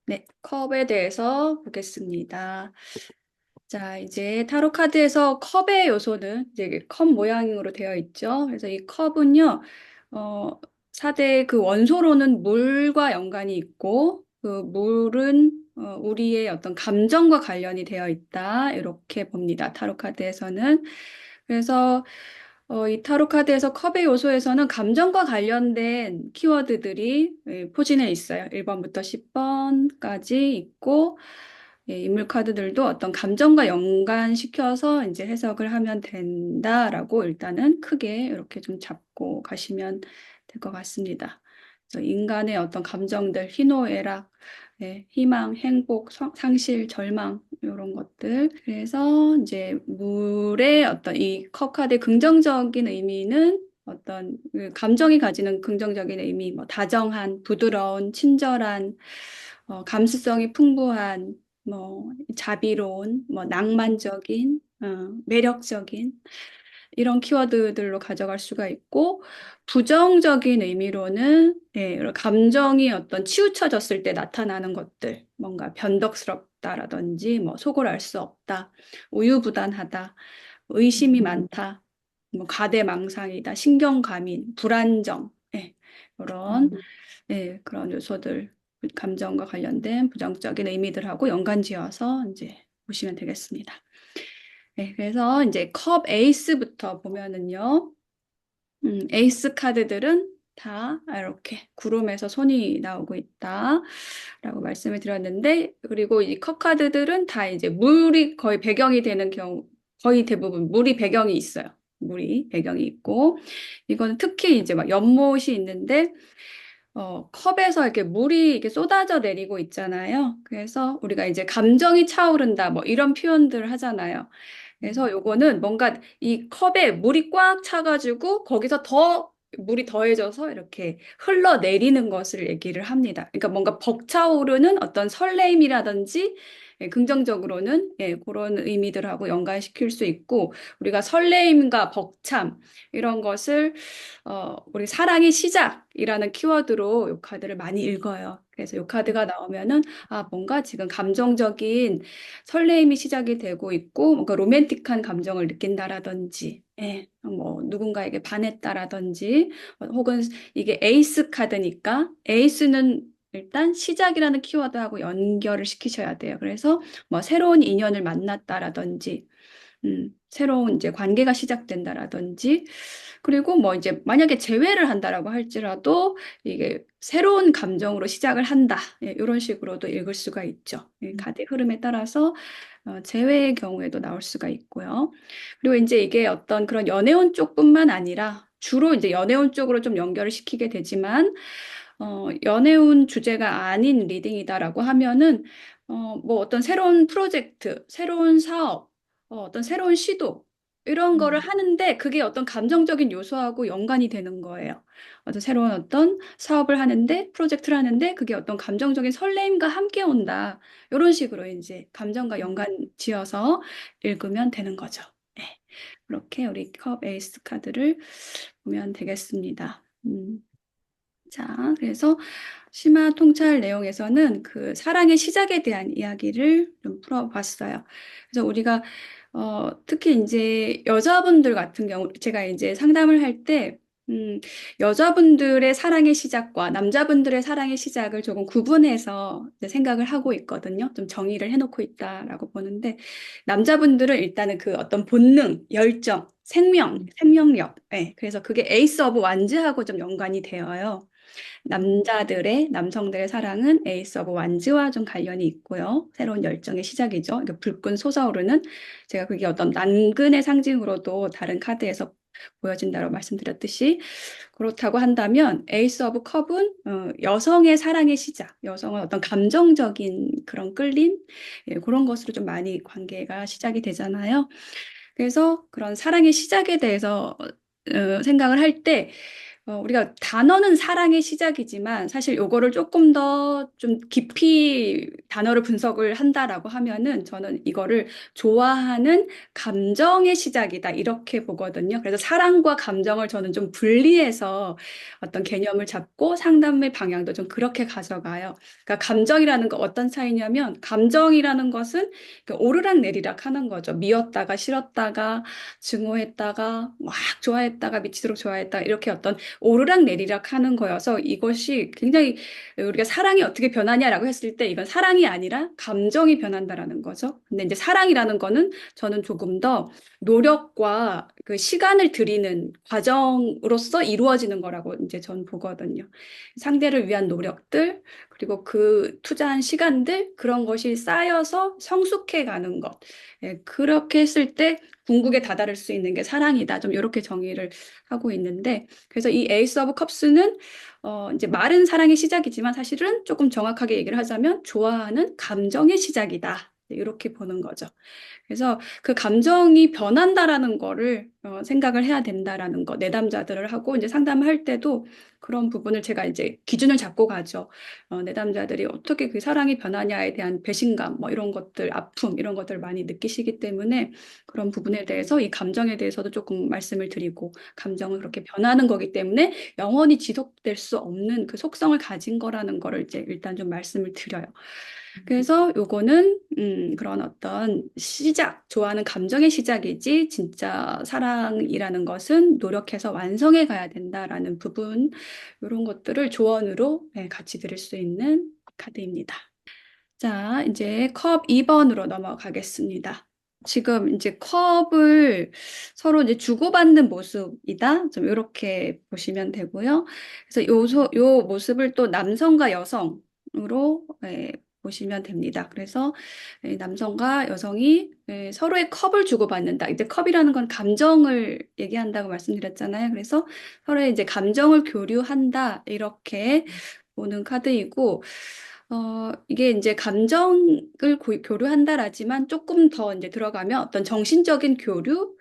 네, 컵에 대해서 보겠습니다. 자, 이제 타로 카드에서 컵의 요소는 이제 이게 컵 모양으로 되어 있죠. 그래서 이 컵은요, 어, 4대 그 원소로는 물과 연관이 있고, 그 물은 우리의 어떤 감정과 관련이 되어 있다. 이렇게 봅니다. 타로 카드에서는. 그래서 이 타로 카드에서 컵의 요소에서는 감정과 관련된 키워드들이 포진해 있어요. 1번부터 10번까지 있고, 인물 카드들도 어떤 감정과 연관시켜서 이제 해석을 하면 된다라고 일단은 크게 이렇게 좀 잡고 가시면 될 것 같습니다. 그래서 인간의 어떤 감정들, 희노애락, 희망, 행복, 상실, 절망 이런 것들. 그래서 이제 물의 어떤 이 컵 카드의 긍정적인 의미는 어떤 그 감정이 가지는 긍정적인 의미, 뭐 다정한, 부드러운, 친절한, 감수성이 풍부한, 뭐 자비로운, 뭐 낭만적인, 매력적인 이런 키워드들로 가져갈 수가 있고 부정적인 의미로는 이런 감정이 어떤 치우쳐졌을 때 나타나는 것들, 뭔가 변덕스럽다라든지 뭐 속을 알 수 없다, 우유부단하다, 의심이 많다, 뭐 가대망상이다, 신경과민, 불안정, 이런 그런 요소들, 감정과 관련된 부정적인 의미들하고 연관지어서 이제 보시면 되겠습니다. 네, 그래서 이제 컵 에이스부터 보면은요, 에이스 카드들은 다 이렇게 구름에서 손이 나오고 있다라고 말씀을 드렸는데, 그리고 이 컵 카드들은 다 이제 물이 거의 배경이 되는 경우, 거의 대부분 물이 배경이 있어요. 물이 배경이 있고, 이거는 특히 이제 막 연못이 있는데, 컵에서 이렇게 물이 이렇게 쏟아져 내리고 있잖아요. 그래서 우리가 이제 감정이 차오른다, 뭐 이런 표현들을 하잖아요. 그래서 요거는 뭔가 이 컵에 물이 꽉 차가지고 거기서 더 물이 더해져서 이렇게 흘러내리는 것을 얘기를 합니다. 그러니까 뭔가 벅차오르는 어떤 설레임이라든지 긍정적으로는 그런 의미들하고 연관시킬 수 있고 우리가 설레임과 벅참 이런 것을 우리 사랑의 시작이라는 키워드로 요 카드를 많이 읽어요. 그래서 요 카드가 나오면은 뭔가 지금 감정적인 설레임이 시작이 되고 있고 뭔가 로맨틱한 감정을 느낀다라든지 뭐 누군가에게 반했다라든지 혹은 이게 에이스 카드니까 에이스는 일단 시작이라는 키워드하고 연결을 시키셔야 돼요. 그래서 뭐 새로운 인연을 만났다라든지 새로운 이제 관계가 시작된다라든지, 그리고 뭐 이제 만약에 재회를 한다라고 할지라도 이게 새로운 감정으로 시작을 한다. 이런 식으로도 읽을 수가 있죠. 카드의 흐름에 따라서 재회의 경우에도 나올 수가 있고요. 그리고 이제 이게 어떤 그런 연애운 쪽뿐만 아니라 주로 이제 연애운 쪽으로 좀 연결을 시키게 되지만, 연애운 주제가 아닌 리딩이다라고 하면은, 뭐 어떤 새로운 프로젝트, 새로운 사업, 어떤 새로운 시도, 이런 거를 하는데 그게 어떤 감정적인 요소하고 연관이 되는 거예요. 어떤 새로운 어떤 사업을 하는데, 프로젝트를 하는데 그게 어떤 감정적인 설레임과 함께 온다. 이런 식으로 이제 감정과 연관 지어서 읽으면 되는 거죠. 네. 그렇게 우리 컵 에이스 카드를 보면 되겠습니다. 자, 그래서 심화 통찰 내용에서는 그 사랑의 시작에 대한 이야기를 좀 풀어봤어요. 그래서 우리가 특히 이제 여자분들 같은 경우 제가 이제 상담을 할 때 여자분들의 사랑의 시작과 남자분들의 사랑의 시작을 조금 구분해서 이제 생각을 하고 있거든요. 좀 정의를 해놓고 있다라고 보는데 남자분들은 일단은 그 어떤 본능, 열정, 생명력, 그래서 그게 에이스 오브 완즈하고 좀 연관이 되어요. 남성들의 사랑은 에이스 오브 완즈와 좀 관련이 있고요. 새로운 열정의 시작이죠. 이게 불끈 솟아오르는, 제가 그게 어떤 난근의 상징으로도 다른 카드에서 보여진다고 말씀드렸듯이, 그렇다고 한다면 에이스 오브 컵은 여성의 사랑의 시작, 여성은 어떤 감정적인 그런 끌림, 그런 것으로 좀 많이 관계가 시작이 되잖아요. 그래서 그런 사랑의 시작에 대해서 생각을 할때 우리가 단어는 사랑의 시작이지만 사실 요거를 조금 더 좀 깊이 단어를 분석을 한다라고 하면은 저는 이거를 좋아하는 감정의 시작이다 이렇게 보거든요. 그래서 사랑과 감정을 저는 좀 분리해서 어떤 개념을 잡고 상담의 방향도 좀 그렇게 가져가요. 그러니까 감정이라는 거 어떤 차이냐면 감정이라는 것은 오르락 내리락 하는 거죠. 미웠다가 싫었다가 증오했다가 막 좋아했다가 미치도록 좋아했다가 이렇게 어떤 오르락 내리락 하는 거여서 이것이 굉장히 우리가 사랑이 어떻게 변하냐라고 했을 때 이건 사랑이 아니라 감정이 변한다라는 거죠. 근데 이제 사랑이라는 거는 저는 조금 더 노력과 그 시간을 들이는 과정으로서 이루어지는 거라고 이제 전 보거든요. 상대를 위한 노력들, 그리고 그 투자한 시간들, 그런 것이 쌓여서 성숙해 가는 것. 예, 그렇게 했을 때 궁극에 다다를 수 있는 게 사랑이다. 좀 이렇게 정의를 하고 있는데, 그래서 이 에이스 오브 컵스는 이제 말은 사랑의 시작이지만 사실은 조금 정확하게 얘기를 하자면 좋아하는 감정의 시작이다. 이렇게 보는 거죠. 그래서 그 감정이 변한다라는 거를 생각을 해야 된다라는 거. 내담자들을 하고 이제 상담할 때도 그런 부분을 제가 이제 기준을 잡고 가죠. 내담자들이 어떻게 그 사랑이 변하냐에 대한 배신감, 뭐 이런 것들, 아픔, 이런 것들을 많이 느끼시기 때문에 그런 부분에 대해서 이 감정에 대해서도 조금 말씀을 드리고 감정은 그렇게 변하는 거기 때문에 영원히 지속될 수 없는 그 속성을 가진 거라는 거를 이제 일단 좀 말씀을 드려요. 그래서 요거는 그런 어떤 시작, 좋아하는 감정의 시작이지 진짜 사랑이라는 것은 노력해서 완성해 가야 된다라는 부분 이런 것들을 조언으로 같이 드릴 수 있는 카드입니다. 자, 이제 컵 2번으로 넘어가겠습니다. 지금 이제 컵을 서로 이제 주고받는 모습이다. 좀 이렇게 보시면 되고요. 그래서 요 모습을 또 남성과 여성으로 보시면 됩니다. 그래서 남성과 여성이 서로의 컵을 주고받는다. 이제 컵이라는 건 감정을 얘기한다고 말씀드렸잖아요. 그래서 서로의 이제 감정을 교류한다. 이렇게 보는 카드이고, 이게 이제 감정을 교류한다라지만 조금 더 이제 들어가면 어떤 정신적인 교류,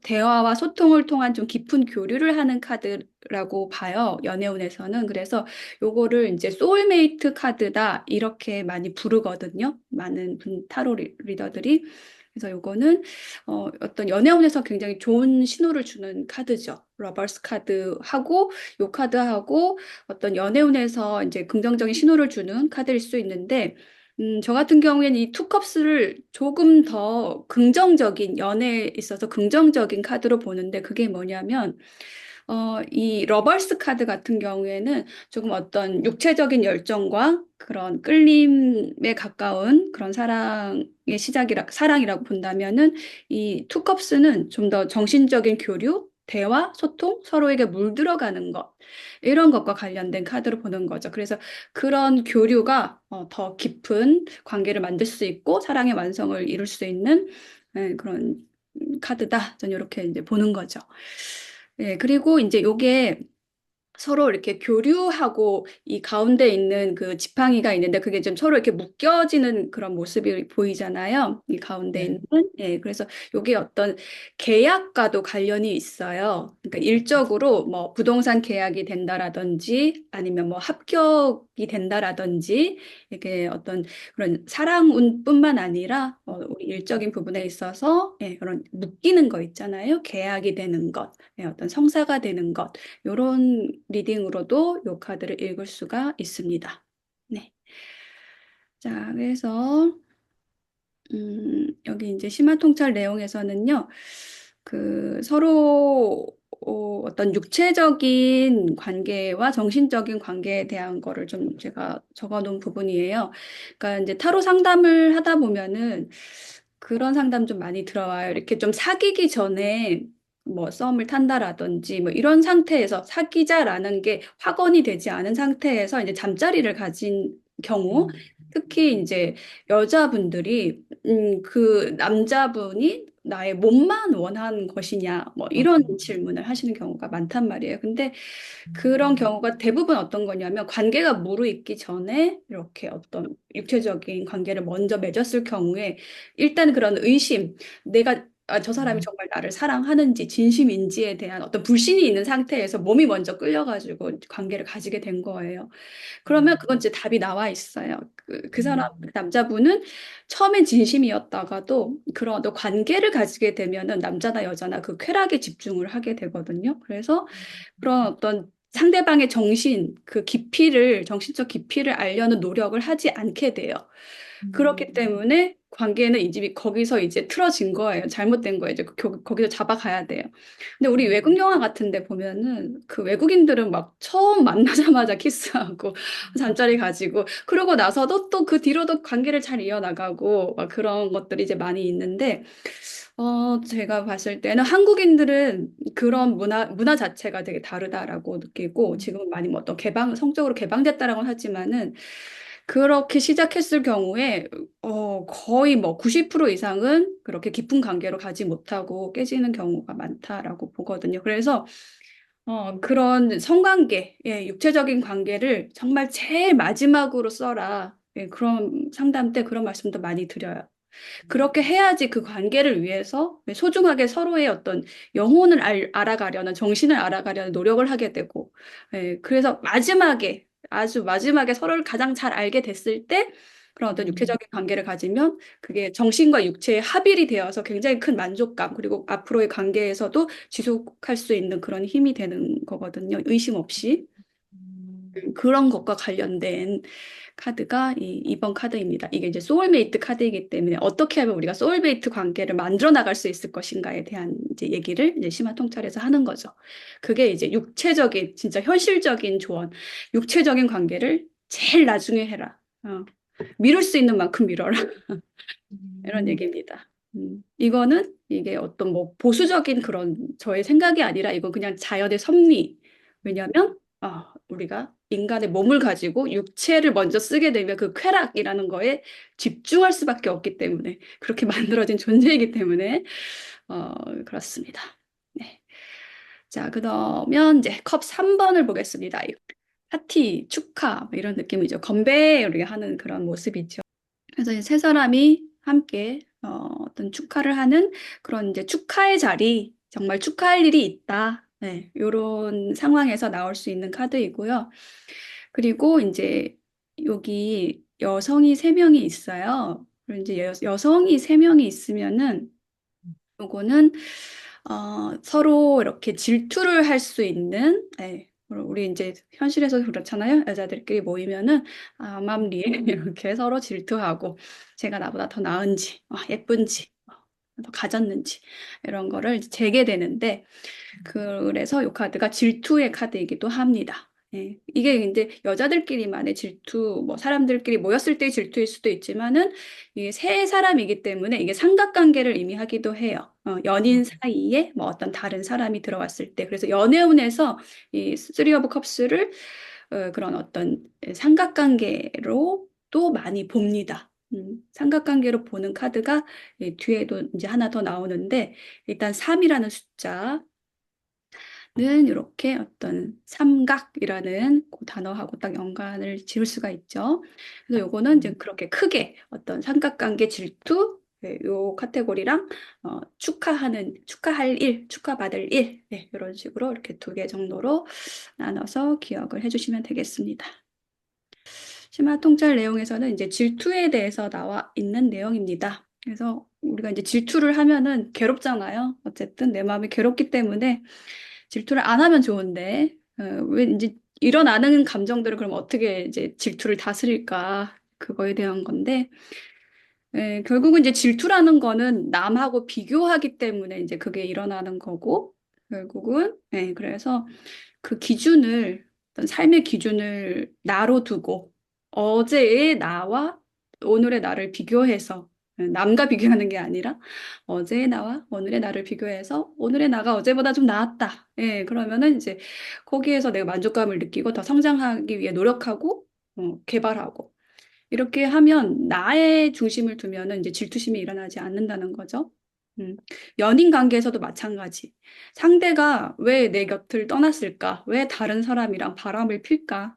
대화와 소통을 통한 좀 깊은 교류를 하는 카드라고 봐요. 연애운에서는. 그래서 요거를 이제 소울메이트 카드다 이렇게 많이 부르거든요. 많은 타로 리더들이. 그래서 요거는 어떤 연애운에서 굉장히 좋은 신호를 주는 카드죠. 러버스 카드하고 요 카드하고 어떤 연애운에서 이제 긍정적인 신호를 주는 카드일 수 있는데, 저 같은 경우에는 이 투컵스를 조금 더 긍정적인, 연애에 있어서 긍정적인 카드로 보는데, 그게 뭐냐면, 이 러벌스 카드 같은 경우에는 조금 어떤 육체적인 열정과 그런 끌림에 가까운 그런 사랑이라고 본다면은 이 투컵스는 좀 더 정신적인 교류, 대화, 소통, 서로에게 물들어가는 것, 이런 것과 관련된 카드로 보는 거죠. 그래서 그런 교류가 더 깊은 관계를 만들 수 있고 사랑의 완성을 이룰 수 있는 그런 카드다. 저는 이렇게 이제 보는 거죠. 그리고 이제 요게 서로 이렇게 교류하고 이 가운데 있는 그 지팡이가 있는데 그게 좀 서로 이렇게 묶여지는 그런 모습이 보이잖아요. 이 가운데 있는. 네. 그래서 요게 어떤 계약과도 관련이 있어요. 그러니까 일적으로 뭐 부동산 계약이 된다라든지 아니면 뭐 합격이 된다라든지 이렇게 어떤 그런 사랑운뿐만 아니라 우리 일적인 부분에 있어서 그런 묶이는 거 있잖아요. 계약이 되는 것, 어떤 성사가 되는 것. 요런 리딩으로도 요 카드를 읽을 수가 있습니다. 네. 자, 그래서 여기 이제 심화 통찰 내용에서는요, 그 서로 어떤 육체적인 관계와 정신적인 관계에 대한 거를 좀 제가 적어 놓은 부분이에요. 그러니까 이제 타로 상담을 하다 보면은 그런 상담 좀 많이 들어와요. 이렇게 좀 사귀기 전에 뭐 썸을 탄다라든지 뭐 이런 상태에서 사귀자라는 게 확언이 되지 않은 상태에서 이제 잠자리를 가진 경우, 음, 특히 이제 여자분들이 그 남자분이 나의 몸만 원하는 것이냐, 뭐 이런 음, 질문을 하시는 경우가 많단 말이에요. 근데 그런 경우가 대부분 어떤 거냐면 관계가 무르익기 전에 이렇게 어떤 육체적인 관계를 먼저 맺었을 경우에 일단 그런 의심, 내가 저 사람이 음, 정말 나를 사랑하는지 진심인지에 대한 어떤 불신이 있는 상태에서 몸이 먼저 끌려가지고 관계를 가지게 된 거예요. 그러면 그건 이제 답이 나와 있어요. 그 사람, 그 음, 남자분은 처음엔 진심이었다가도 그런 어떤 관계를 가지게 되면은 남자나 여자나 그 쾌락에 집중을 하게 되거든요. 그래서 그런 어떤 상대방의 그 깊이를, 정신적 깊이를 알려는 노력을 하지 않게 돼요. 그렇기 음, 때문에 관계는 이제 거기서 이제 틀어진 거예요. 잘못된 거예요. 이제 거기서 잡아가야 돼요. 근데 우리 음, 외국 영화 같은 데 보면은 그 외국인들은 막 처음 만나자마자 키스하고 잠자리 가지고 그러고 나서도 또 그 뒤로도 관계를 잘 이어나가고 막 그런 것들이 이제 많이 있는데 제가 봤을 때는 한국인들은 그런 문화 자체가 되게 다르다라고 느끼고 지금은 많이 뭐 어떤 성적으로 개방됐다라고는 하지만은 그렇게 시작했을 경우에 거의 뭐 90% 이상은 그렇게 깊은 관계로 가지 못하고 깨지는 경우가 많다라고 보거든요. 그래서 그런 성관계, 예, 육체적인 관계를 정말 제일 마지막으로 써라. 예, 그런 상담 때 그런 말씀도 많이 드려요. 그렇게 해야지 그 관계를 위해서 소중하게 서로의 어떤 영혼을 알아가려는, 정신을 알아가려는 노력을 하게 되고, 예, 그래서 아주 마지막에 서로를 가장 잘 알게 됐을 때, 그런 어떤 음, 육체적인 관계를 가지면 그게 정신과 육체의 합일이 되어서 굉장히 큰 만족감, 그리고 앞으로의 관계에서도 지속할 수 있는 그런 힘이 되는 거거든요. 의심 없이. 음, 그런 것과 관련된 카드가 이번 카드입니다. 이게 이제 소울메이트 카드이기 때문에 어떻게 하면 우리가 소울메이트 관계를 만들어 나갈 수 있을 것인가에 대한 이제 얘기를 이제 심화 통찰에서 하는 거죠. 그게 이제 육체적인, 진짜 현실적인 조언, 육체적인 관계를 제일 나중에 해라. 미룰 수 있는 만큼 미뤄라. 이런 음, 얘기입니다. 이거는 이게 어떤 뭐 보수적인 그런 저의 생각이 아니라 이건 그냥 자연의 섭리. 왜냐하면 우리가 인간의 몸을 가지고 육체를 먼저 쓰게 되면 그 쾌락이라는 거에 집중할 수밖에 없기 때문에 그렇게 만들어진 존재이기 때문에 어, 그렇습니다. 네. 자, 그러면 이제 컵 3번을 보겠습니다. 파티, 축하 뭐 이런 느낌이죠. 건배 우리가 하는 그런 모습이죠. 그래서 이제 세 사람이 함께 어떤 축하를 하는 그런 이제 축하의 자리, 정말 축하할 일이 있다. 네, 이런 상황에서 나올 수 있는 카드이고요. 그리고 이제 여기 여성이 세 명이 있어요. 그리고 이제 여성이 세 명이 있으면은 요거는 서로 이렇게 질투를 할 수 있는, 네, 우리 이제 현실에서 그렇잖아요. 여자들끼리 모이면은 맘리에 이렇게 서로 질투하고 제가 나보다 더 나은지, 예쁜지, 더 가졌는지 이런 거를 이제 재게 되는데 그래서 이 카드가 질투의 카드이기도 합니다. 예, 이게 이제 여자들끼리만의 질투, 뭐 사람들끼리 모였을 때의 질투일 수도 있지만은 이게 세 사람이기 때문에 이게 삼각관계를 의미하기도 해요. 연인 사이에 뭐 어떤 다른 사람이 들어왔을 때 그래서 연애운에서 이 쓰리 오브 컵스를 그런 어떤 삼각관계로 또 많이 봅니다. 삼각관계로 보는 카드가 뒤에도 이제 하나 더 나오는데 일단 3이라는 숫자 는 이렇게 어떤 삼각이라는 그 단어하고 딱 연관을 지을 수가 있죠. 그래서 요거는 이제 그렇게 크게 어떤 삼각관계 질투 네, 요 카테고리랑 축하할 일, 축하받을 일 네, 이런 식으로 이렇게 두 개 정도로 나눠서 기억을 해주시면 되겠습니다. 심화 통찰 내용에서는 이제 질투에 대해서 나와 있는 내용입니다. 그래서 우리가 이제 질투를 하면은 괴롭잖아요. 어쨌든 내 마음이 괴롭기 때문에 질투를 안 하면 좋은데, 왜 이제 일어나는 감정들을 그럼 어떻게 이제 질투를 다스릴까? 그거에 대한 건데, 결국은 이제 질투라는 거는 남하고 비교하기 때문에 이제 그게 일어나는 거고, 결국은, 그래서 그 기준을, 어떤 삶의 기준을 나로 두고, 어제의 나와 오늘의 나를 비교해서, 남과 비교하는 게 아니라, 어제의 나와 오늘의 나를 비교해서, 오늘의 나가 어제보다 좀 나았다. 그러면은 이제 거기에서 내가 만족감을 느끼고 더 성장하기 위해 노력하고, 개발하고. 이렇게 하면 나의 중심을 두면은 이제 질투심이 일어나지 않는다는 거죠. 음. 연인 관계에서도 마찬가지. 상대가 왜 내 곁을 떠났을까? 왜 다른 사람이랑 바람을 필까?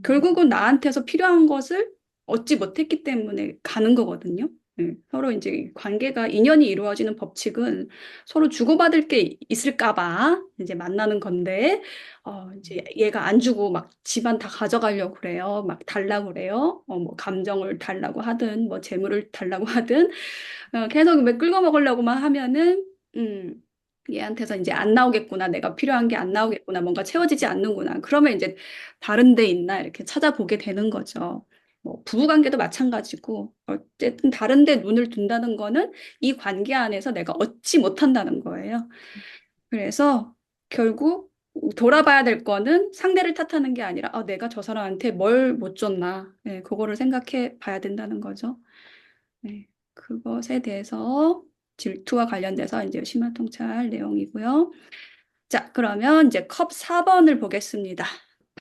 결국은 나한테서 필요한 것을 얻지 못했기 때문에 가는 거거든요. 예, 서로 이제 관계가 인연이 이루어지는 법칙은 서로 주고받을 게 있을까 봐 이제 만나는 건데 이제 얘가 안 주고 막 집안 다 가져가려고 그래요. 막 달라고 그래요. 뭐 감정을 달라고 하든 뭐 재물을 달라고 하든 계속 왜 끌고 먹으려고만 하면은 음, 얘한테서 이제 안 나오겠구나. 내가 필요한 게 안 나오겠구나. 뭔가 채워지지 않는구나. 그러면 이제 다른 데 있나 이렇게 찾아보게 되는 거죠. 뭐 부부관계도 마찬가지고 어쨌든 다른 데 눈을 둔다는 거는 이 관계 안에서 내가 얻지 못한다는 거예요. 그래서 결국 돌아봐야 될 거는 상대를 탓하는 게 아니라 내가 저 사람한테 뭘 못 줬나. 네, 그거를 생각해 봐야 된다는 거죠. 네, 그것에 대해서 질투와 관련돼서 이제 심화통찰 내용이고요. 자, 그러면 이제 컵 4번을 보겠습니다.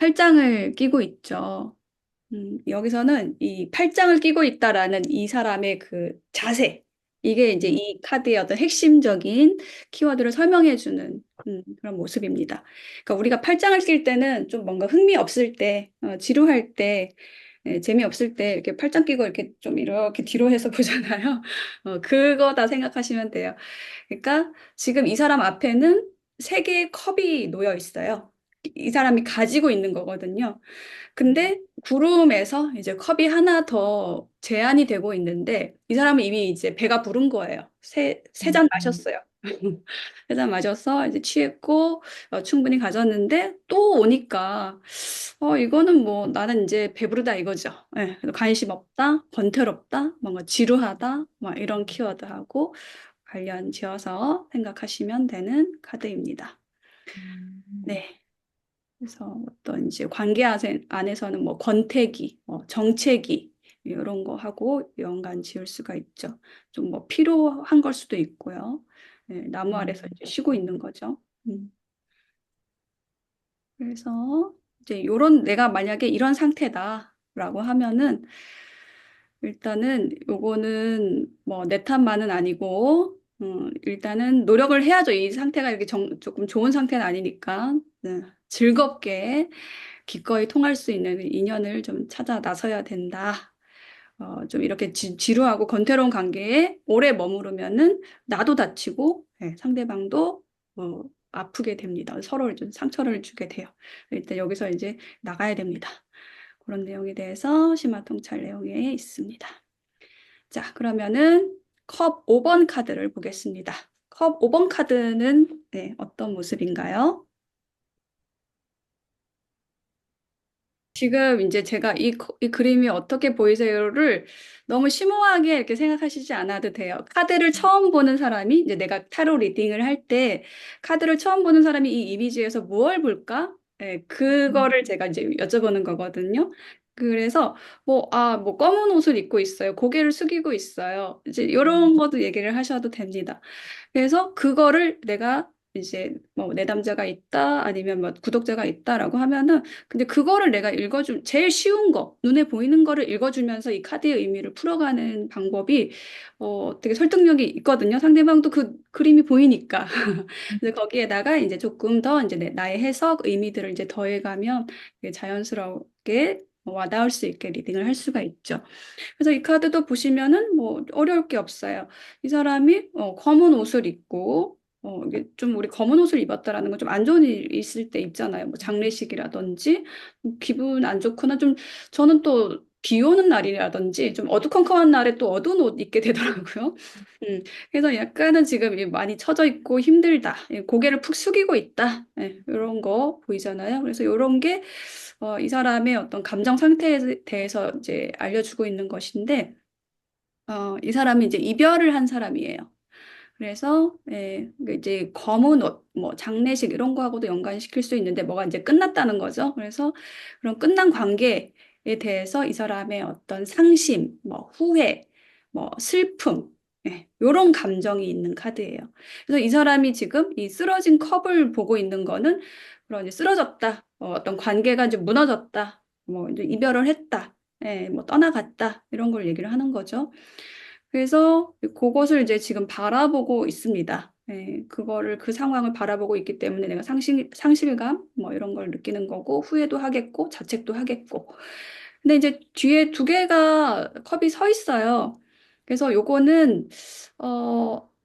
팔짱을 끼고 있죠. 여기서는 이 팔짱을 끼고 있다라는 이 사람의 그 자세, 이게 이제 이 카드의 어떤 핵심적인 키워드를 설명해주는 그런 모습입니다. 그러니까 우리가 팔짱을 낄 때는 좀 뭔가 흥미 없을 때, 지루할 때, 재미없을 때 이렇게 팔짱 끼고 이렇게 좀 이렇게 뒤로 해서 보잖아요. 그거다 생각하시면 돼요. 그러니까 지금 이 사람 앞에는 세 개의 컵이 놓여 있어요. 이 사람이 가지고 있는 거거든요. 근데 구름에서 이제 컵이 하나 더 제한이 되고 있는데 이 사람은 이미 이제 배가 부른 거예요. 세 잔 마셨어요. 세 잔 마셔서 이제 취했고 충분히 가졌는데 또 오니까 이거는 뭐 나는 이제 배부르다 이거죠. 예, 그래서 관심 없다, 번태롭다, 뭔가 지루하다, 막 이런 키워드하고 관련 지어서 생각하시면 되는 카드입니다. 네. 그래서 어떤 이제 관계 안에서는 뭐 권태기, 정체기 이런 거 하고 연관 지을 수가 있죠. 좀 뭐 피로한 걸 수도 있고요. 네, 나무 아래서 이제 쉬고 있는 거죠. 그래서 이제 요런 내가 만약에 이런 상태다라고 하면은 일단은 요거는 뭐 내 탓만은 아니고 일단은 노력을 해야죠. 이 상태가 이렇게 조금 좋은 상태는 아니니까 네, 즐겁게 기꺼이 통할 수 있는 인연을 좀 찾아 나서야 된다. 좀 이렇게 지루하고 건태로운 관계에 오래 머무르면은 나도 다치고 상대방도 아프게 됩니다. 서로 좀 상처를 주게 돼요. 일단 여기서 이제 나가야 됩니다. 그런 내용에 대해서 심화 통찰 내용에 있습니다. 자, 그러면은 컵 5번 카드를 보겠습니다. 컵 5번 카드는 어떤 모습인가요? 지금 이제 제가 이 그림이 어떻게 보이세요를 너무 심오하게 이렇게 생각하시지 않아도 돼요. 카드를 처음 보는 사람이 이제 내가 타로 리딩을 할 때 카드를 처음 보는 사람이 이 이미지에서 무엇을 볼까? 그거를 제가 이제 여쭤보는 거거든요. 그래서 뭐 검은 옷을 입고 있어요. 고개를 숙이고 있어요. 이제 이런 것도 얘기를 하셔도 됩니다. 그래서 그거를 내가 이제 뭐 내담자가 있다 아니면 뭐 구독자가 있다라고 하면은 근데 그거를 내가 제일 쉬운 거 눈에 보이는 거를 읽어주면서 이 카드의 의미를 풀어가는 방법이 되게 설득력이 있거든요. 상대방도 그 그림이 보이니까. 근데 거기에다가 이제 조금 더 이제 나의 해석 의미들을 이제 더해가면 이게 자연스럽게 와닿을 수 있게 리딩을 할 수가 있죠. 그래서 이 카드도 보시면은 뭐 어려울 게 없어요. 이 사람이 검은 옷을 입고 이게 좀 우리 검은 옷을 입었다라는 건 좀 안 좋은 일 있을 때 있잖아요. 뭐 장례식이라든지 기분 안 좋거나 좀 저는 또 비 오는 날이라든지 좀 어두컴컴한 날에 또 어두운 옷 입게 되더라고요. 그래서 약간은 지금 많이 처져 있고 힘들다. 고개를 푹 숙이고 있다. 이런 거 보이잖아요. 그래서 이런 게 이 사람의 어떤 감정 상태에 대해서 이제 알려주고 있는 것인데, 이 사람이 이제 이별을 한 사람이에요. 그래서 그 이제 검은 옷, 뭐 장례식 이런 거하고도 연관시킬 수 있는데 뭐가 이제 끝났다는 거죠. 그래서 그런 끝난 관계에 대해서 이 사람의 어떤 상심, 뭐 후회, 뭐 슬픔, 이런 감정이 있는 카드예요. 그래서 이 사람이 지금 이 쓰러진 컵을 보고 있는 거는 그런 이제 쓰러졌다, 어떤 관계가 이제 무너졌다, 뭐 이제 이별을 했다, 뭐 떠나갔다 이런 걸 얘기를 하는 거죠. 그래서 그것을 이제 지금 바라보고 있습니다. 그거를 그 상황을 바라보고 있기 때문에 내가 상실감 뭐 이런 걸 느끼는 거고 후회도 하겠고 자책도 하겠고. 근데 이제 뒤에 두 개가 컵이 서 있어요. 그래서 요거는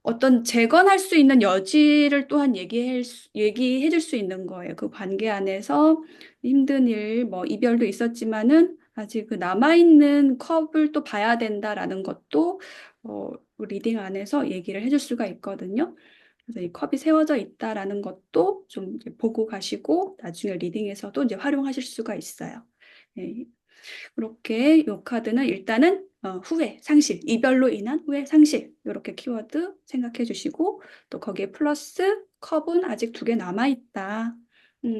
어떤 재건할 수 있는 여지를 또한 얘기해 줄 수 있는 거예요. 그 관계 안에서 힘든 일, 뭐 이별도 있었지만은 아직 그 남아있는 컵을 또 봐야 된다라는 것도 리딩 안에서 얘기를 해줄 수가 있거든요. 그래서 이 컵이 세워져 있다라는 것도 좀 이제 보고 가시고 나중에 리딩에서도 이제 활용하실 수가 있어요. 네. 그렇게 이 카드는 일단은 후회, 상실, 이별로 인한 후회, 상실 이렇게 키워드 생각해 주시고 또 거기에 플러스 컵은 아직 두 개 남아 있다.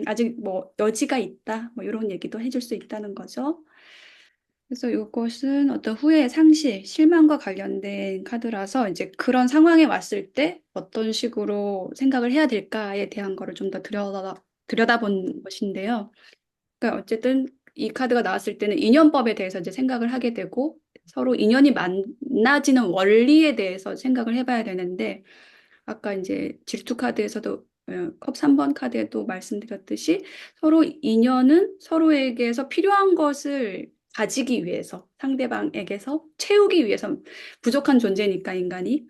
아직 뭐 여지가 있다. 뭐 이런 얘기도 해줄 수 있다는 거죠. 그래서 이것은 어떤 후회, 상실, 실망과 관련된 카드라서 이제 그런 상황에 왔을 때 어떤 식으로 생각을 해야 될까에 대한 거를 좀 더 들여다본 것인데요. 그러니까 어쨌든 이 카드가 나왔을 때는 인연법에 대해서 이제 생각을 하게 되고 서로 인연이 만나지는 원리에 대해서 생각을 해봐야 되는데 아까 이제 질투 카드에서도 컵 3번 카드에도 말씀드렸듯이 서로 인연은 서로에게서 필요한 것을 가지기 위해서 상대방에게서 채우기 위해서 부족한 존재니까 인간이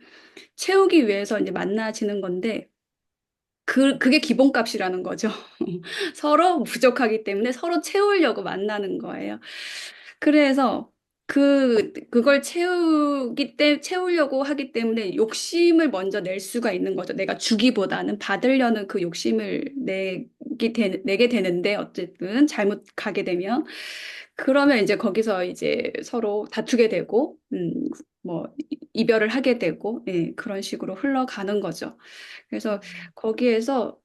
채우기 위해서 이제 만나지는 건데 그게 기본값이라는 거죠. 서로 부족하기 때문에 서로 채우려고 만나는 거예요. 그래서 그걸 채우려고 하기 때문에 욕심을 먼저 낼 수가 있는 거죠. 내가 주기보다는 받으려는 그 욕심을 내게 되는데, 어쨌든 잘못 가게 되면. 그러면 이제 거기서 이제 서로 다투게 되고, 뭐, 이별을 하게 되고, 예, 그런 식으로 흘러가는 거죠. 그래서 거기에서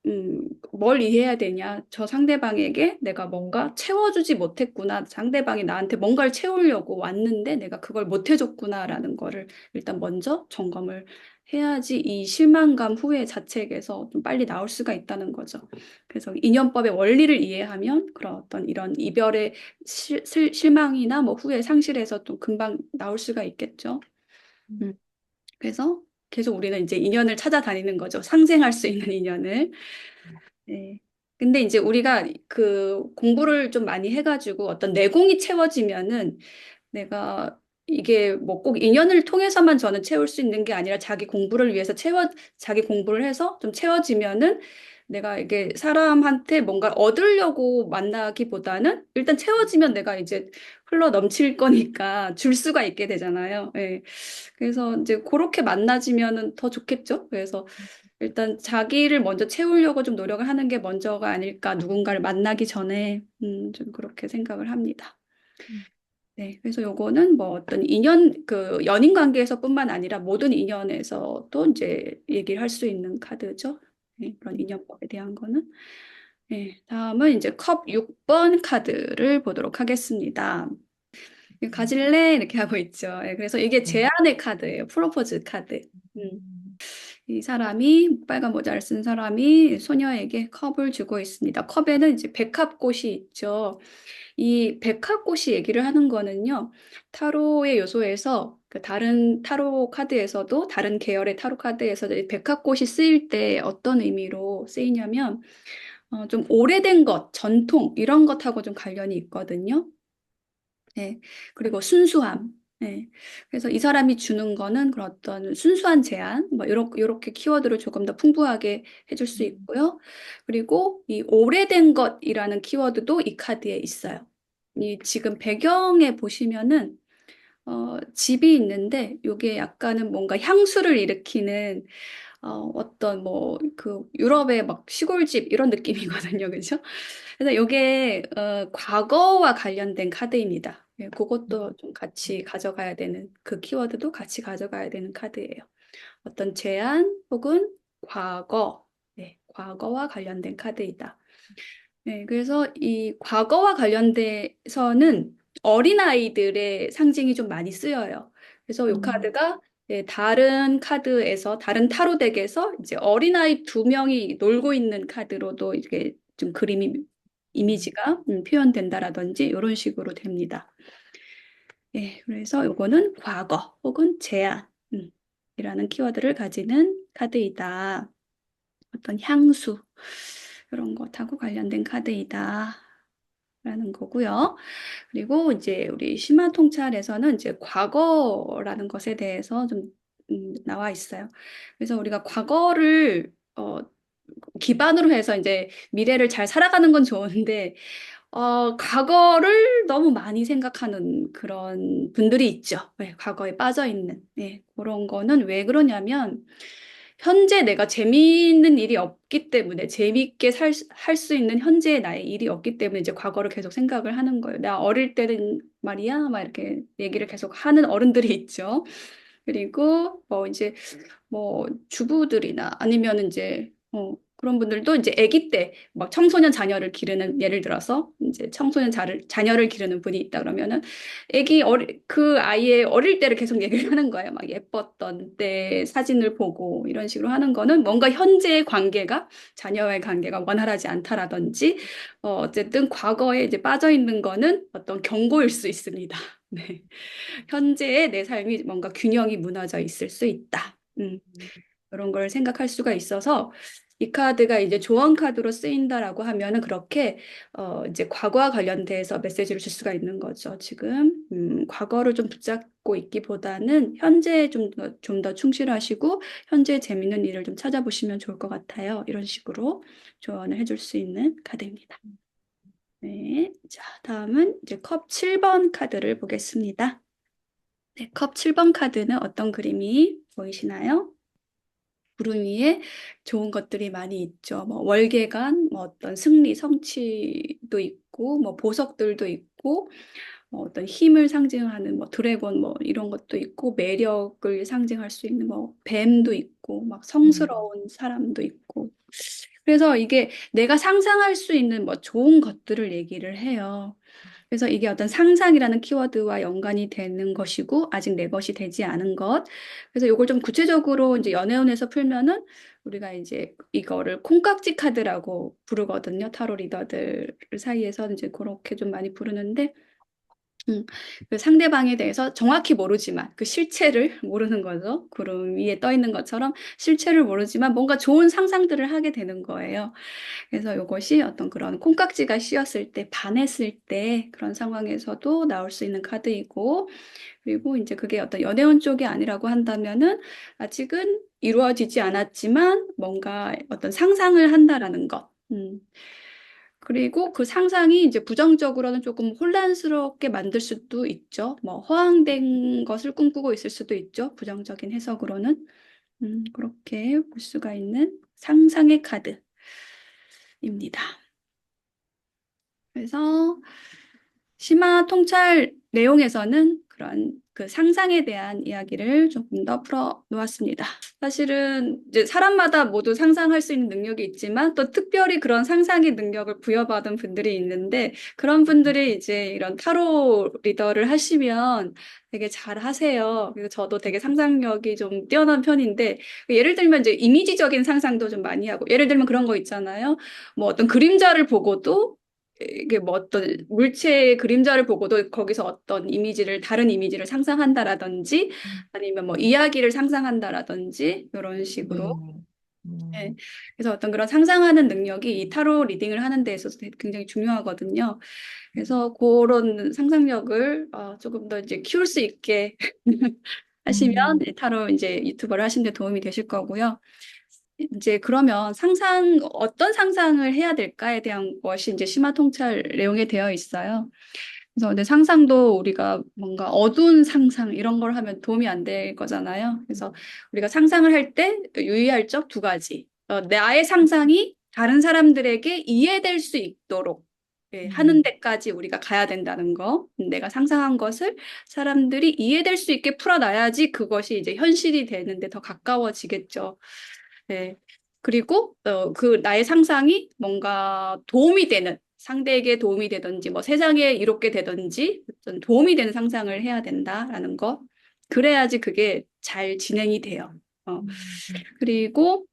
뭘 이해해야 되냐? 저 상대방에게 내가 뭔가 채워주지 못했구나. 상대방이 나한테 뭔가를 채우려고 왔는데 내가 그걸 못 해줬구나라는 거를 일단 먼저 점검을 해야지 이 실망감 후회 자책에서 좀 빨리 나올 수가 있다는 거죠. 그래서 인연법의 원리를 이해하면 그런 어떤 이런 이별의 실망이나 뭐 후회 상실에서 좀 금방 나올 수가 있겠죠. 음. 그래서 계속 우리는 이제 인연을 찾아다니는 거죠. 상생할 수 있는 인연을. 네. 근데 이제 우리가 그 공부를 좀 많이 해가지고 어떤 내공이 채워지면은 내가 이게 뭐 꼭 인연을 통해서만 저는 채울 수 있는 게 아니라 자기 공부를 위해서 자기 공부를 해서 좀 채워지면은 내가 이게 사람한테 뭔가 얻으려고 만나기보다는 일단 채워지면 내가 이제 흘러 넘칠 거니까 줄 수가 있게 되잖아요. 예. 그래서 이제 그렇게 만나지면은 더 좋겠죠. 그래서 일단 자기를 먼저 채우려고 좀 노력을 하는 게 먼저가 아닐까, 누군가를 만나기 전에, 좀 그렇게 생각을 합니다. 네, 그래서 요거는 뭐 어떤 연인 관계에서뿐만 아니라 모든 인연에서도 이제 얘기를 할 수 있는 카드죠. 네, 그런 인연법에 대한 거는. 네, 다음은 이제 컵 6번 카드를 보도록 하겠습니다. 가질래? 이렇게 하고 있죠. 네, 그래서 이게 제안의 카드예요. 프로포즈 카드. 음. 이 사람이 빨간 모자를 쓴 사람이 소녀에게 컵을 주고 있습니다. 컵에는 이제 백합꽃이 있죠. 이 백합꽃이 얘기를 하는 거는요. 타로의 요소에서 그 다른 타로 카드에서도 다른 계열의 타로 카드에서도 이 백합꽃이 쓰일 때 어떤 의미로 쓰이냐면 좀 오래된 것, 전통 이런 것하고 좀 관련이 있거든요. 네. 그리고 순수함. 네. 그래서 이 사람이 주는 거는 그런 어떤 순수한 제안, 뭐, 요렇게 키워드를 조금 더 풍부하게 해줄 수 있고요. 그리고 이 오래된 것이라는 키워드도 이 카드에 있어요. 이 지금 배경에 보시면은, 집이 있는데, 요게 약간은 뭔가 향수를 일으키는 어떤 뭐 그 유럽의 막 시골집 이런 느낌이거든요. 그죠? 그래서 이게 과거와 관련된 카드입니다. 예, 그것도 좀 같이 가져가야 되는 그 키워드도 같이 가져가야 되는 카드예요. 어떤 제안 혹은 과거, 네, 과거와 관련된 카드이다. 네, 그래서 이 과거와 관련돼서는 어린아이들의 상징이 좀 많이 쓰여요. 그래서 이 카드가 다른 카드에서, 다른 타로 덱에서 이제 어린아이 두 명이 놀고 있는 카드로도 이게 좀 이미지가 표현된다라든지 이런 식으로 됩니다. 예, 그래서 이거는 과거 혹은 제안, 이라는 키워드를 가지는 카드이다. 어떤 향수, 이런 것하고 관련된 카드이다. 라는 거고요. 그리고 이제 우리 심화 통찰에서는 이제 과거라는 것에 대해서 좀 나와 있어요. 그래서 우리가 과거를 기반으로 해서 이제 미래를 잘 살아가는 건 좋은데 과거를 너무 많이 생각하는 그런 분들이 있죠. 네, 과거에 빠져 있는. 네, 그런 거는 왜 그러냐면 현재 내가 재미있는 일이 없기 때문에 재미있게 할 수 있는 현재의 나의 일이 없기 때문에 이제 과거를 계속 생각을 하는 거예요. 나 어릴 때는 말이야, 막 이렇게 얘기를 계속 하는 어른들이 있죠. 그리고 뭐 이제 뭐 주부들이나 아니면 이제 그런 분들도 이제 아기 때 막 청소년 자녀를 기르는 예를 들어서 이제 청소년 자녀를 기르는 분이 있다 그러면은 그 아이의 어릴 때를 계속 얘기를 하는 거예요. 막 예뻤던 때 사진을 보고 이런 식으로 하는 거는 뭔가 현재의 관계가 자녀와의 관계가 원활하지 않다라든지 어쨌든 과거에 이제 빠져 있는 거는 어떤 경고일 수 있습니다. 네. 현재의 내 삶이 뭔가 균형이 무너져 있을 수 있다. 그런 걸 생각할 수가 있어서 이 카드가 이제 조언 카드로 쓰인다라고 하면은 그렇게 이제 과거와 관련돼서 메시지를 줄 수가 있는 거죠. 지금 과거를 좀 붙잡고 있기보다는 현재에 좀 더 충실하시고 현재 재밌는 일을 좀 찾아보시면 좋을 것 같아요. 이런 식으로 조언을 해줄 수 있는 카드입니다. 네, 자, 다음은 이제 컵 7번 카드를 보겠습니다. 네, 컵 7번 카드는 어떤 그림이 보이시나요? 구름 위에 좋은 것들이 많이 있죠. 뭐 월계관, 뭐 어떤 승리, 성취도 있고, 뭐 보석들도 있고, 뭐 어떤 힘을 상징하는 뭐 드래곤 뭐 이런 것도 있고, 매력을 상징할 수 있는 뭐 뱀도 있고, 막 성스러운 사람도 있고. 그래서 이게 내가 상상할 수 있는 뭐 좋은 것들을 얘기를 해요. 그래서 이게 어떤 상상이라는 키워드와 연관이 되는 것이고, 아직 내 것이 되지 않은 것. 그래서 이걸 좀 구체적으로 이제 연애운에서 풀면은 우리가 이제 이거를 콩깍지 카드라고 부르거든요. 타로 리더들 사이에서 이제 그렇게 좀 많이 부르는데, 음, 그 상대방에 대해서 정확히 모르지만 그 실체를 모르는 거죠. 구름 위에 떠 있는 것처럼 실체를 모르지만 뭔가 좋은 상상들을 하게 되는 거예요. 그래서 이것이 어떤 그런 콩깍지가 씌었을 때, 반했을 때 그런 상황에서도 나올 수 있는 카드이고, 그리고 이제 그게 어떤 연애운 쪽이 아니라고 한다면은 아직은 이루어지지 않았지만 뭔가 어떤 상상을 한다라는 것. 그리고 그 상상이 이제 부정적으로는 조금 혼란스럽게 만들 수도 있죠. 뭐 허황된 것을 꿈꾸고 있을 수도 있죠. 부정적인 해석으로는. 그렇게 볼 수가 있는 상상의 카드입니다. 그래서 심화 통찰 내용에서는 그런 그 상상에 대한 이야기를 조금 더 풀어 놓았습니다. 사실은 이제 사람마다 모두 상상할 수 있는 능력이 있지만 또 특별히 그런 상상의 능력을 부여받은 분들이 있는데 그런 분들이 이제 이런 타로 리더를 하시면 되게 잘 하세요. 그리고 저도 되게 상상력이 좀 뛰어난 편인데 예를 들면 이제 이미지적인 상상도 좀 많이 하고 예를 들면 그런 거 있잖아요. 뭐 어떤 그림자를 보고도 이게 뭐 어떤 물체의 그림자를 보고도 거기서 어떤 다른 이미지를 상상한다라든지 아니면 뭐 이야기를 상상한다라든지 이런 식으로. 네. 네. 음, 그래서 어떤 그런 상상하는 능력이 이 타로 리딩을 하는 데 있어서 굉장히 중요하거든요. 그래서 그런 상상력을 조금 더 이제 키울 수 있게 하시면 음, 이 타로 이제 유튜버를 하시는 데 도움이 되실 거고요. 이제 그러면 어떤 상상을 해야 될까에 대한 것이 이제 심화 통찰 내용에 되어 있어요. 그래서 근데 상상도 우리가 뭔가 어두운 상상 이런 걸 하면 도움이 안 될 거잖아요. 그래서 우리가 상상을 할 때 유의할 점 두 가지. 나의 상상이 다른 사람들에게 이해될 수 있도록 하는 음, 데까지 우리가 가야 된다는 거. 내가 상상한 것을 사람들이 이해될 수 있게 풀어놔야지 그것이 이제 현실이 되는데 더 가까워지겠죠. 네. 그리고 그 나의 상상이 뭔가 도움이 되는 상대에게 도움이 되든지 뭐 세상에 이롭게 되든지 어떤 도움이 되는 상상을 해야 된다라는 거. 그래야지 그게 잘 진행이 돼요. 어. 음, 그리고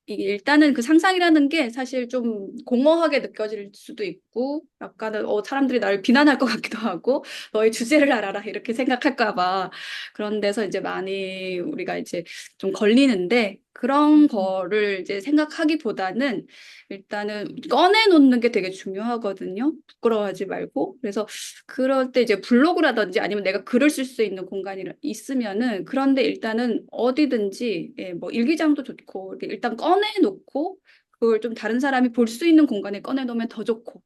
이게 일단은 그 상상이라는 게 사실 좀 공허하게 느껴질 수도 있고 약간은 사람들이 나를 비난할 것 같기도 하고 너의 주제를 알아라 이렇게 생각할까 봐 그런 데서 이제 많이 우리가 이제 좀 걸리는데 그런 거를 이제 생각하기보다는 일단은 꺼내놓는 게 되게 중요하거든요. 부끄러워하지 말고. 그래서 그럴 때 이제 블로그라든지 아니면 내가 글을 쓸 수 있는 공간이 있으면은 그런데 일단은 어디든지 예, 뭐 일기장도 좋고 이렇게 일단 꺼내놓고 그걸 좀 다른 사람이 볼 수 있는 공간에 꺼내놓으면 더 좋고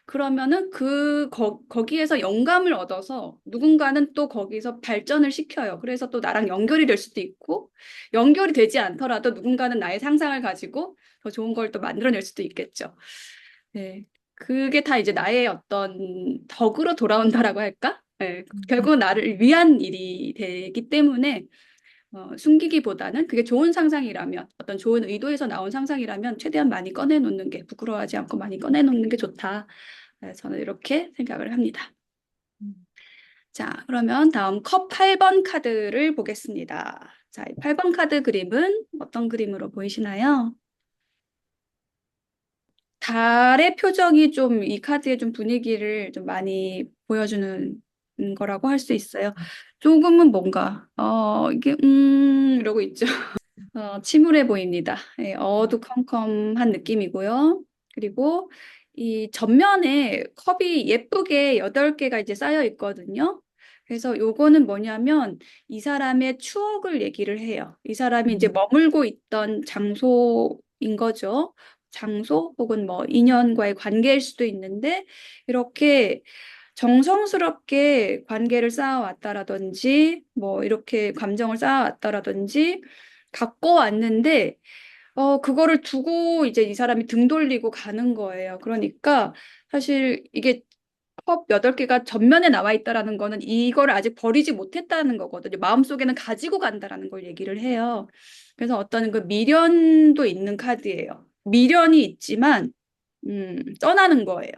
그러면은 거기에서 영감을 얻어서 누군가는 또 거기서 발전을 시켜요. 그래서 또 나랑 연결이 될 수도 있고, 연결이 되지 않더라도 누군가는 나의 상상을 가지고 더 좋은 걸 또 만들어낼 수도 있겠죠. 네. 그게 다 이제 나의 어떤 덕으로 돌아온다라고 할까? 네. 결국은 나를 위한 일이 되기 때문에 숨기기보다는 그게 좋은 상상이라면, 어떤 좋은 의도에서 나온 상상이라면 최대한 많이 꺼내놓는 게, 부끄러워하지 않고 많이 꺼내놓는 게 좋다. 네, 저는 이렇게 생각을 합니다. 자, 그러면 다음 컵 8번 카드를 보겠습니다. 자, 이 8번 카드 그림은 어떤 그림으로 보이시나요? 달의 표정이 좀 이 카드의 좀 분위기를 좀 많이 보여주는 거라고 할 수 있어요. 조금은 뭔가, 이게, 이러고 있죠. 침울해 보입니다. 예, 어두컴컴한 느낌이고요. 그리고 이 전면에 컵이 예쁘게 8개가 이제 쌓여 있거든요. 그래서 요거는 뭐냐면 이 사람의 추억을 얘기를 해요. 이 사람이 이제 머물고 있던 장소인 거죠. 장소 혹은 뭐 인연과의 관계일 수도 있는데 이렇게 정성스럽게 관계를 쌓아왔다라든지 뭐 이렇게 감정을 쌓아왔다라든지 갖고 왔는데 그거를 두고 이제 이 사람이 등 돌리고 가는 거예요. 그러니까 사실 이게 컵 8개가 전면에 나와 있다라는 거는 이걸 아직 버리지 못했다는 거거든요. 마음속에는 가지고 간다라는 걸 얘기를 해요. 그래서 어떤 그 미련도 있는 카드예요. 미련이 있지만 떠나는 거예요.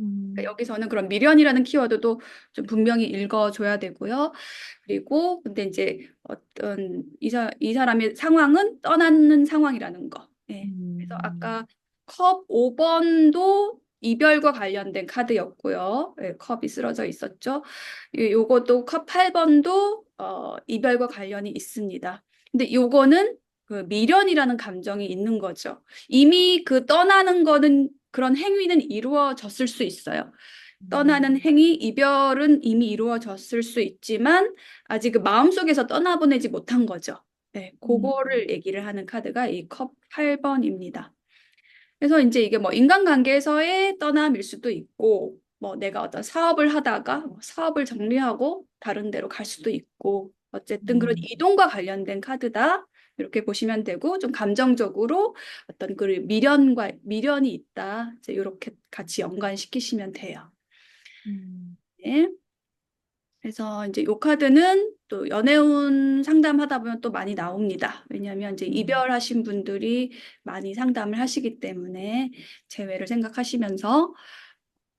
그러니까 여기서는 그런 미련이라는 키워드도 좀 분명히 읽어줘야 되고요. 그리고 근데 이제 어떤 이 사람의 상황은 떠나는 상황이라는 거. 예. 그래서 아까 컵 5번도 이별과 관련된 카드였고요. 예, 컵이 쓰러져 있었죠. 요것도 컵 8번도 이별과 관련이 있습니다. 근데 요거는 그 미련이라는 감정이 있는 거죠. 이미 그 떠나는 거는 그런 행위는 이루어졌을 수 있어요. 떠나는 행위, 이별은 이미 이루어졌을 수 있지만 아직 그 마음속에서 떠나보내지 못한 거죠. 네, 그거를 얘기를 하는 카드가 이 컵 8번입니다. 그래서 이제 이게 뭐 인간관계에서의 떠남일 수도 있고, 뭐 내가 어떤 사업을 하다가 뭐 사업을 정리하고 다른 데로 갈 수도 있고, 어쨌든 그런 이동과 관련된 카드다. 이렇게 보시면 되고, 좀 감정적으로 어떤 그 미련이 있다. 이제 이렇게 같이 연관시키시면 돼요. 네. 그래서 이제 요 카드는 또 연애운 상담하다 보면 또 많이 나옵니다. 왜냐하면 이제 이별하신 분들이 많이 상담을 하시기 때문에 재회를 생각하시면서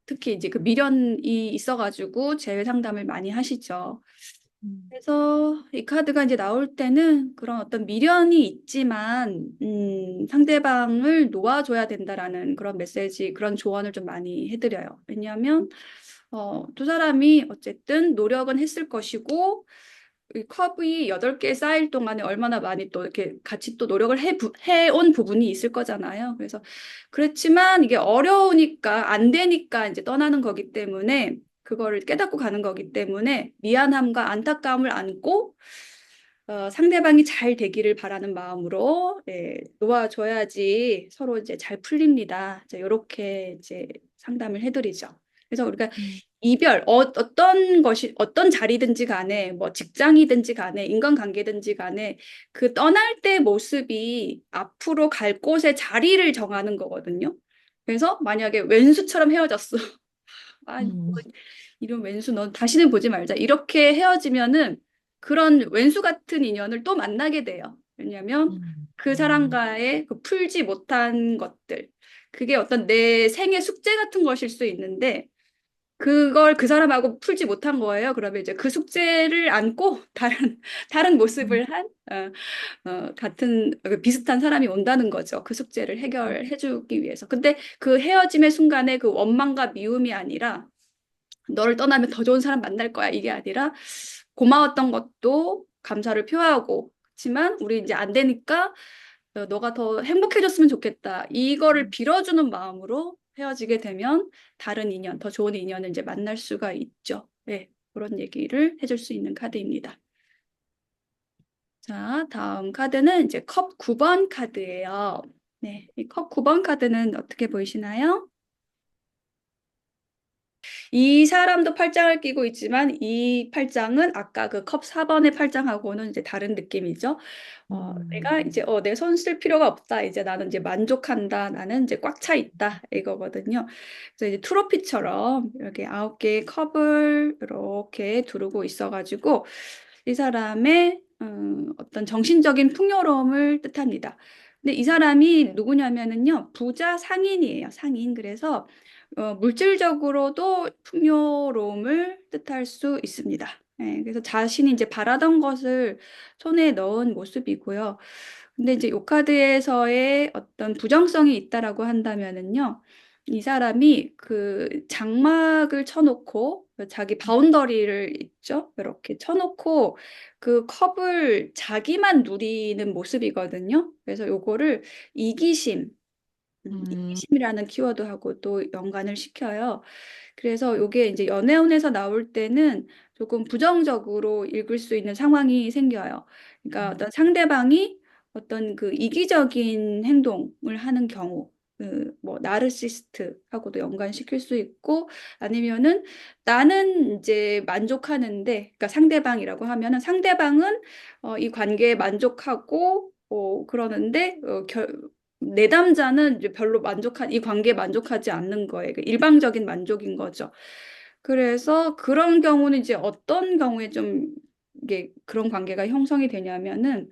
특히 이제 그 미련이 있어가지고 재회 상담을 많이 하시죠. 그래서 이 카드가 이제 나올 때는 그런 어떤 미련이 있지만 상대방을 놓아줘야 된다라는 그런 메시지, 그런 조언을 좀 많이 해드려요. 왜냐하면 두 사람이 어쨌든 노력은 했을 것이고 이 컵이 8개 쌓일 동안에 얼마나 많이 또 이렇게 같이 또 노력을 해온 부분이 있을 거잖아요. 그래서 그렇지만 이게 어려우니까 안 되니까 이제 떠나는 거기 때문에 그거를 깨닫고 가는 거기 때문에 미안함과 안타까움을 안고 상대방이 잘 되기를 바라는 마음으로 예, 놓아줘야지 서로 이제 잘 풀립니다. 이렇게 이제 상담을 해드리죠. 그래서 우리가 이별 어떤 것이 어떤 자리든지 간에 뭐 직장이든지 간에 인간관계든지 간에 그 떠날 때 모습이 앞으로 갈 곳의 자리를 정하는 거거든요. 그래서 만약에 왼수처럼 헤어졌어. 아, 이런 왼수 너 다시는 보지 말자. 이렇게 헤어지면은 그런 왼수 같은 인연을 또 만나게 돼요. 왜냐하면 그 사람과의 그 풀지 못한 것들. 그게 어떤 내 생애 숙제 같은 것일 수 있는데 그걸 그 사람하고 풀지 못한 거예요. 그러면 이제 그 숙제를 안고 다른 음, 모습을 한, 같은, 비슷한 사람이 온다는 거죠. 그 숙제를 해결해주기 위해서. 근데 그 헤어짐의 순간에 그 원망과 미움이 아니라, 너를 떠나면 더 좋은 사람 만날 거야. 이게 아니라, 고마웠던 것도 감사를 표하고, 그렇지만 우리 이제 안 되니까, 너가 더 행복해졌으면 좋겠다. 이거를 빌어주는 마음으로 헤어지게 되면 다른 인연, 더 좋은 인연을 이제 만날 수가 있죠. 네, 그런 얘기를 해줄 수 있는 카드입니다. 자, 다음 카드는 이제 컵 9번 카드예요. 네, 이 컵 9번 카드는 어떻게 보이시나요? 이 사람도 팔짱을 끼고 있지만 이 팔짱은 아까 그 컵 4번의 팔짱하고는 이제 다른 느낌이죠. 내가 이제 내 손 쓸 필요가 없다. 이제 나는 이제 만족한다. 나는 이제 꽉 차 있다. 이거거든요. 그래서 이제 트로피처럼 이렇게 9개의 컵을 이렇게 두르고 있어가지고 이 사람의 어떤 정신적인 풍요로움을 뜻합니다. 근데 이 사람이 누구냐면은요, 부자 상인이에요, 상인. 그래서 물질적으로도 풍요로움을 뜻할 수 있습니다. 예, 그래서 자신이 이제 바라던 것을 손에 넣은 모습이고요. 근데 이제 요 카드에서의 어떤 부정성이 있다라고 한다면은요, 이 사람이 그 장막을 쳐놓고 자기 바운더리를 있죠? 이렇게 쳐놓고 그 컵을 자기만 누리는 모습이거든요. 그래서 요거를 이기심, 음, 이기심이라는 키워드하고 또 연관을 시켜요. 그래서 요게 이제 연애운에서 나올 때는 조금 부정적으로 읽을 수 있는 상황이 생겨요. 그러니까 어떤 상대방이 어떤 그 이기적인 행동을 하는 경우, 그 뭐 나르시스트하고도 연관시킬 수 있고 아니면은 나는 이제 만족하는데, 그러니까 상대방이라고 하면은 상대방은 이 관계에 만족하고 그러는데 내담자는 이제 별로 이 관계에 만족하지 않는 거예요. 그 일방적인 만족인 거죠. 그래서 그런 경우는 이제 어떤 경우에 좀 이게 그런 관계가 형성이 되냐면은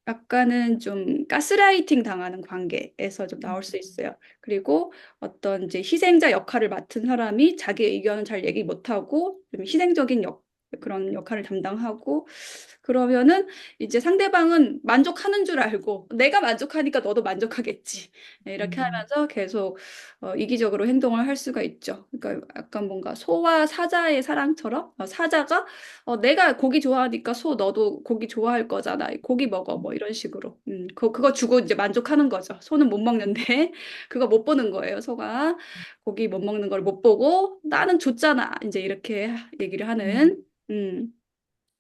약간은 좀 가스라이팅 당하는 관계에서 좀 나올 수 있어요. 그리고 어떤 이제 희생자 역할을 맡은 사람이 자기 의견을 잘 얘기 못하고 좀 희생적인 그런 역할을 담당하고 그러면은 이제 상대방은 만족하는 줄 알고 내가 만족하니까 너도 만족하겠지. 네, 이렇게 하면서 계속 이기적으로 행동을 할 수가 있죠. 그러니까 약간 뭔가 소와 사자의 사랑처럼 사자가 내가 고기 좋아하니까 소 너도 고기 좋아할 거잖아. 고기 먹어. 뭐 이런 식으로. 그거 주고 이제 만족하는 거죠. 소는 못 먹는데 그거 못 보는 거예요. 소가 고기 못 먹는 걸 못 보고 나는 줬잖아. 이제 이렇게 얘기를 하는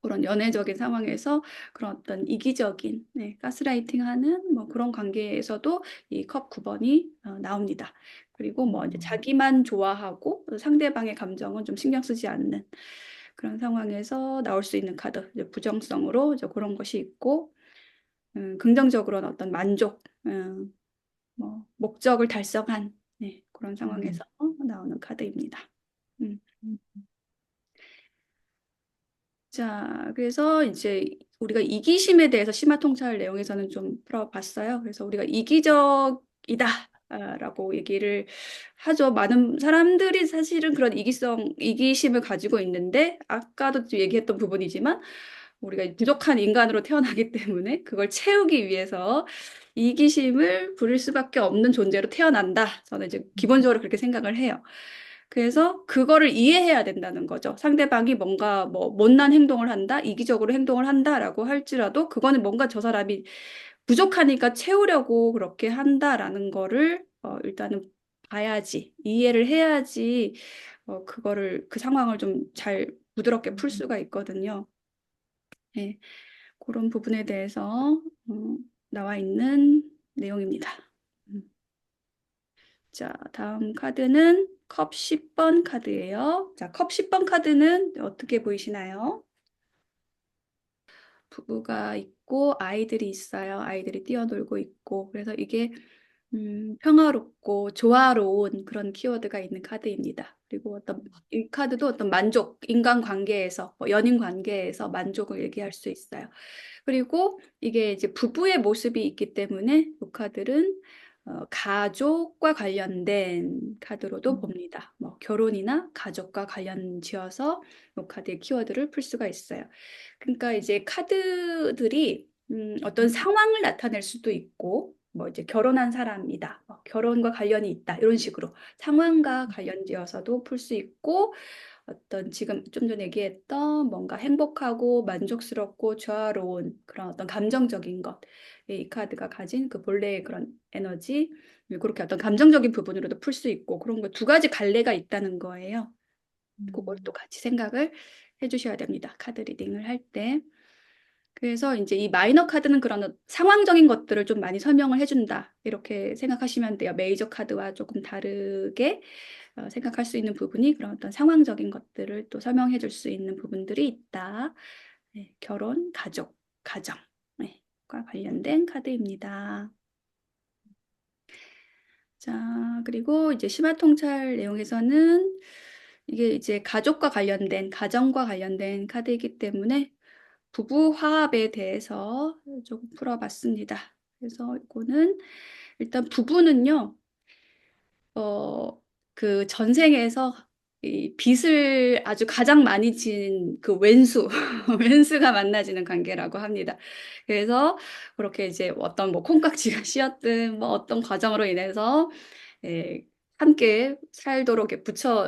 그런 연애적인 상황에서 그런 어떤 이기적인 네, 가스라이팅하는 뭐 그런 관계에서도 이 컵 9번이 나옵니다. 그리고 뭐 이제 자기만 좋아하고 상대방의 감정은 좀 신경 쓰지 않는 그런 상황에서 나올 수 있는 카드, 이제 부정성으로 이제 그런 것이 있고, 긍정적으로는 어떤 만족, 뭐 목적을 달성한 네, 그런 상황에서 나오는 카드입니다. 음. 자, 그래서 이제 우리가 이기심에 대해서 심화 통찰 내용에서는 좀 풀어봤어요. 그래서 우리가 이기적이다라고 얘기를 하죠. 많은 사람들이 사실은 그런 이기심을 가지고 있는데, 아까도 좀 얘기했던 부분이지만, 우리가 부족한 인간으로 태어나기 때문에 그걸 채우기 위해서 이기심을 부릴 수밖에 없는 존재로 태어난다. 저는 이제 기본적으로 그렇게 생각을 해요. 그래서 그거를 이해해야 된다는 거죠. 상대방이 뭔가 뭐 못난 행동을 한다, 이기적으로 행동을 한다라고 할지라도 그거는 뭔가 저 사람이 부족하니까 채우려고 그렇게 한다라는 거를 일단은 봐야지, 이해를 해야지 그거를 그 상황을 좀 잘 부드럽게 풀 수가 있거든요. 네, 그런 부분에 대해서 나와 있는 내용입니다. 음. 자, 다음 카드는 컵 10번 카드예요. 자, 컵 10번 카드는 어떻게 보이시나요? 부부가 있고 아이들이 있어요. 아이들이 뛰어놀고 있고. 그래서 이게 평화롭고 조화로운 그런 키워드가 있는 카드입니다. 그리고 이 카드도 어떤 만족, 인간관계에서, 뭐 연인 관계에서 만족을 얘기할 수 있어요. 그리고 이게 이제 부부의 모습이 있기 때문에 이 카드는 가족과 관련된 카드로도 음, 봅니다. 뭐 결혼이나 가족과 관련 지어서 이 카드의 키워드를 풀 수가 있어요. 그러니까 이제 카드들이 어떤 상황을 나타낼 수도 있고, 뭐 이제 결혼한 사람이다, 결혼과 관련이 있다, 이런 식으로 상황과 관련지어서도 풀 수 있고, 어떤 지금 좀 전에 얘기했던 뭔가 행복하고 만족스럽고 조화로운 그런 어떤 감정적인 것, 이 카드가 가진 그 본래의 그런 에너지, 그렇게 어떤 감정적인 부분으로도 풀 수 있고, 그런 거 두 가지 갈래가 있다는 거예요. 그걸 또 음, 같이 생각을 해주셔야 됩니다. 카드 리딩을 할 때. 그래서 이제 이 마이너 카드는 그런 상황적인 것들을 좀 많이 설명을 해준다. 이렇게 생각하시면 돼요. 메이저 카드와 조금 다르게 생각할 수 있는 부분이 그런 어떤 상황적인 것들을 또 설명해 줄 수 있는 부분들이 있다. 네, 결혼, 가족, 가정, 네, 과 관련된 카드입니다. 자, 그리고 이제 심화 통찰 내용에서는 이게 이제 가족과 관련된, 가정과 관련된 카드이기 때문에 부부 화합에 대해서 조금 풀어봤습니다. 그래서 이거는 일단 부부는요, 그 전생에서 이 빚을 아주 가장 많이 진 그 왼수, 왼수가 만나지는 관계라고 합니다. 그래서 그렇게 이제 어떤 뭐 콩깍지가 씌었든 뭐 어떤 과정으로 인해서 예, 함께 살도록 이렇게 붙여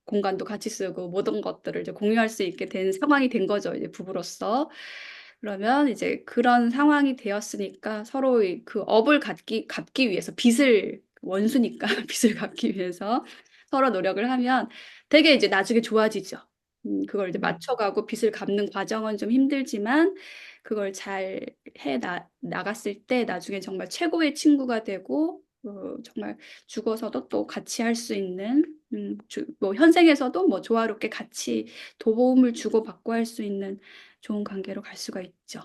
공간도 같이 쓰고 모든 것들을 이제 공유할 수 있게 된 상황이 된 거죠. 이제 부부로서. 그러면 이제 그런 상황이 되었으니까 서로의 그 업을 갚기 위해서 빚을 원수니까 빚을 갚기 위해서 서로 노력을 하면 되게 이제 나중에 좋아지죠. 그걸 이제 음, 맞춰가고 빚을 갚는 과정은 좀 힘들지만 그걸 잘 나갔을 때 나중에 정말 최고의 친구가 되고 정말 죽어서도 또 같이 할 수 있는 뭐 현생에서도 뭐 조화롭게 같이 도움을 주고받고 할 수 있는 좋은 관계로 갈 수가 있죠.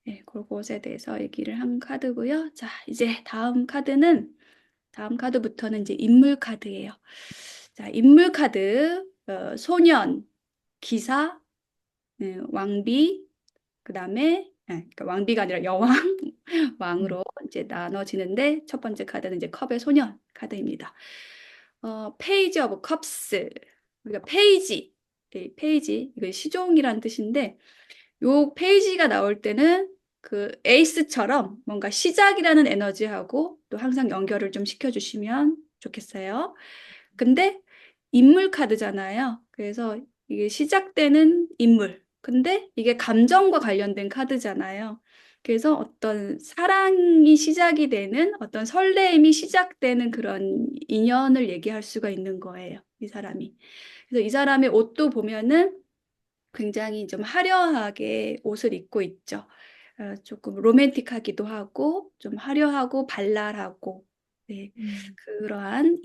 네, 그것에 대해서 얘기를 한 카드고요. 자, 이제 다음 카드부터는 이제 인물 카드예요. 자, 인물 카드, 소년, 기사, 왕비, 그다음에 그러니까 왕비가 아니라 여왕, 음, 왕으로 이제 나눠지는데 첫 번째 카드는 이제 컵의 소년 카드입니다. 페이지 오브 컵스. 우리가 페이지, 페이지, 이거 시종이란 뜻인데 요 페이지가 나올 때는 그 에이스처럼 뭔가 시작이라는 에너지하고 또 항상 연결을 좀 시켜주시면 좋겠어요. 근데 인물 카드잖아요. 그래서 이게 시작되는 인물. 근데 이게 감정과 관련된 카드잖아요. 그래서 어떤 사랑이 시작이 되는 어떤 설레임이 시작되는 그런 인연을 얘기할 수가 있는 거예요. 이 사람이. 그래서 이 사람의 옷도 보면은 굉장히 좀 화려하게 옷을 입고 있죠. 조금 로맨틱하기도 하고, 좀 화려하고 발랄하고, 네, 음, 그러한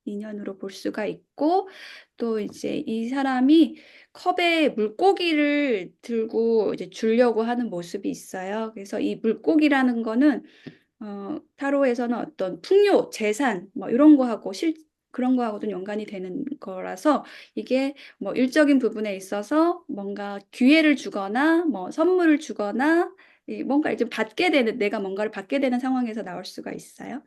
인연으로 볼 수가 있고, 또 이제 이 사람이 컵에 물고기를 들고 이제 주려고 하는 모습이 있어요. 그래서 이 물고기라는 거는 타로에서는 어떤 풍요, 재산, 뭐 이런 거하고 그런 거하고도 연관이 되는 거라서 이게 뭐 일적인 부분에 있어서 뭔가 기회를 주거나 뭐 선물을 주거나 뭔가 이제 내가 뭔가를 받게 되는 상황에서 나올 수가 있어요.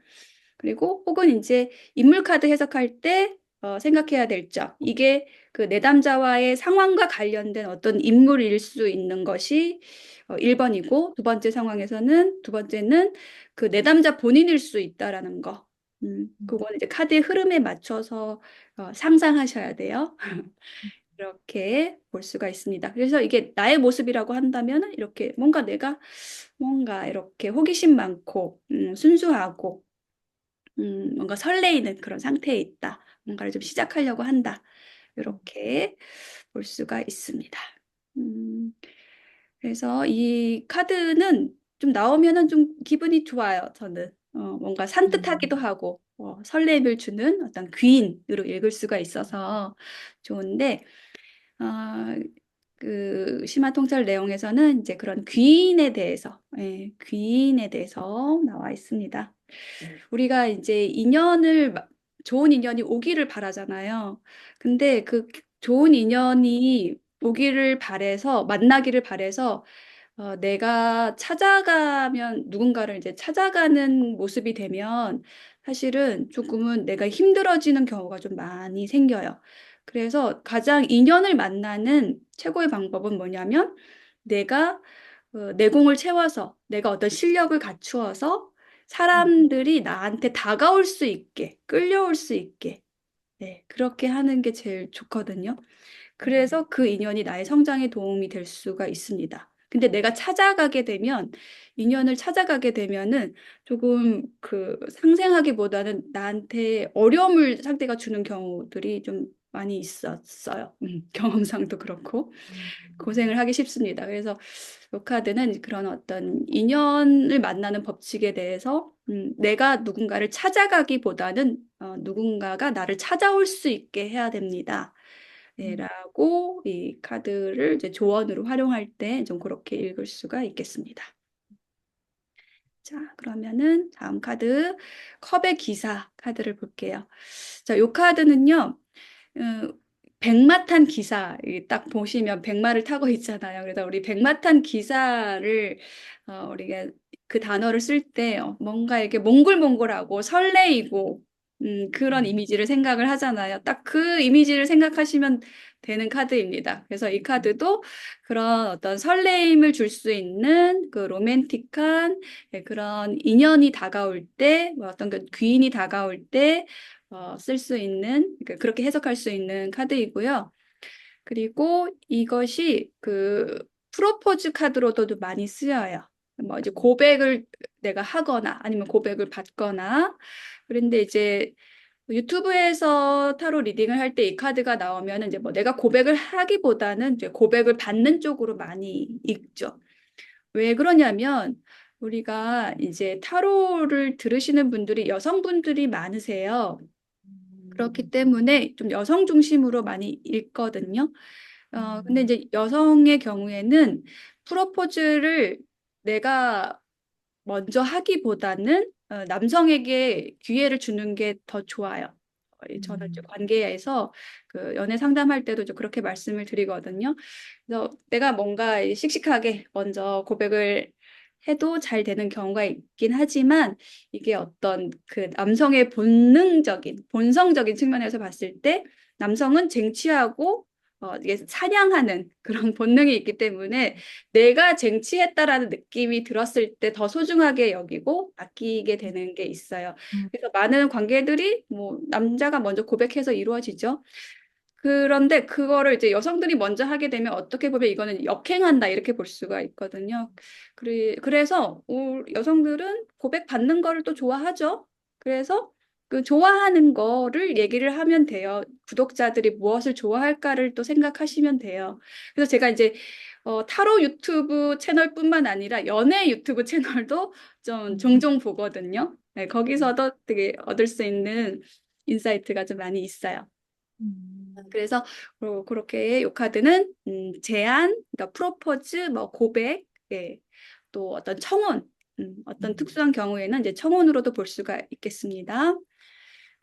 그리고 혹은 이제 인물 카드 해석할 때 생각해야 될 점. 이게 그 내담자와의 상황과 관련된 어떤 인물일 수 있는 것이 1번이고 두 번째는 그 내담자 본인일 수 있다라는 거. 그건 이제 카드의 흐름에 맞춰서 상상하셔야 돼요. 이렇게 볼 수가 있습니다. 그래서 이게 나의 모습이라고 한다면 이렇게 뭔가 이렇게 호기심 많고 순수하고 뭔가 설레이는 그런 상태에 있다. 뭔가를 좀 시작하려고 한다. 이렇게 볼 수가 있습니다. 음, 그래서 이 카드는 좀 나오면은 좀 기분이 좋아요. 저는 뭔가 산뜻하기도 음, 하고 설렘을 주는 어떤 귀인으로 읽을 수가 있어서 좋은데 어, 그 심화 통찰 내용에서는 이제 그런 귀인에 대해서 나와 있습니다. 우리가 이제 좋은 인연이 오기를 바라잖아요. 근데 그 좋은 인연이 오기를 바래서, 만나기를 바래서, 내가 찾아가면 누군가를 이제 찾아가는 모습이 되면 사실은 조금은 내가 힘들어지는 경우가 좀 많이 생겨요. 그래서 가장 인연을 만나는 최고의 방법은 뭐냐면 내가 내공을 채워서 내가 어떤 실력을 갖추어서 사람들이 나한테 다가올 수 있게, 끌려올 수 있게, 네, 그렇게 하는 게 제일 좋거든요. 그래서 그 인연이 나의 성장에 도움이 될 수가 있습니다. 근데 내가 찾아가게 되면, 인연을 찾아가게 되면은 조금 그 상생하기보다는 나한테 어려움을 상대가 주는 경우들이 좀 많이 있었어요. 경험상도 그렇고. 고생을 하기 쉽습니다. 그래서 이 카드는 그런 어떤 인연을 만나는 법칙에 대해서 내가 누군가를 찾아가기보다는 누군가가 나를 찾아올 수 있게 해야 됩니다. 네, 라고 이 카드를 이제 조언으로 활용할 때 좀 그렇게 읽을 수가 있겠습니다. 자, 그러면은 다음 카드, 컵의 기사 카드를 볼게요. 자, 요 카드는요, 백마 탄 기사, 딱 보시면 백마를 타고 있잖아요. 그래서 우리 백마 탄 기사를, 우리가 그 단어를 쓸 때 뭔가 이렇게 몽글몽글하고 설레이고, 그런 이미지를 생각을 하잖아요. 딱 그 이미지를 생각하시면 되는 카드입니다. 그래서 이 카드도 그런 어떤 설레임을 줄 수 있는 그 로맨틱한 그런 인연이 다가올 때, 뭐 어떤 그 귀인이 다가올 때, 쓸 수 있는, 그러니까 그렇게 해석할 수 있는 카드이고요. 그리고 이것이 그 프로포즈 카드로도 많이 쓰여요. 뭐 이제 고백을 내가 하거나 아니면 고백을 받거나. 그런데 이제 유튜브에서 타로 리딩을 할 때 이 카드가 나오면 이제 뭐 내가 고백을 하기보다는 이제 고백을 받는 쪽으로 많이 읽죠. 왜 그러냐면 우리가 이제 타로를 들으시는 분들이 여성분들이 많으세요. 그렇기 때문에 좀 여성 중심으로 많이 읽거든요. 근데 이제 여성의 경우에는 프로포즈를 내가 먼저 하기보다는 남성에게 기회를 주는 게 더 좋아요. 저는 이제 관계에서 그 연애 상담할 때도 좀 그렇게 말씀을 드리거든요. 그래서 내가 뭔가 씩씩하게 먼저 고백을 해도 잘 되는 경우가 있긴 하지만 이게 어떤 그 남성의 본능적인, 본성적인 측면에서 봤을 때 남성은 쟁취하고 이게 사냥하는 그런 본능이 있기 때문에 내가 쟁취했다라는 느낌이 들었을 때 더 소중하게 여기고 아끼게 되는 게 있어요. 그래서 많은 관계들이 뭐 남자가 먼저 고백해서 이루어지죠. 그런데 그거를 이제 여성들이 먼저 하게 되면 어떻게 보면 이거는 역행한다 이렇게 볼 수가 있거든요. 그래서 여성들은 고백 받는 거를 또 좋아하죠. 그래서 그 좋아하는 거를 얘기를 하면 돼요. 구독자들이 무엇을 좋아할까를 또 생각하시면 돼요. 그래서 제가 이제 타로 유튜브 채널뿐만 아니라 연애 유튜브 채널도 좀 종종 보거든요. 네, 거기서도 되게 얻을 수 있는 인사이트가 좀 많이 있어요. 그래서 그렇게 이 카드는 제안, 그러니까 프로포즈, 뭐 고백, 예, 또 어떤 청혼, 어떤 특수한 경우에는 이제 청혼으로도 볼 수가 있겠습니다.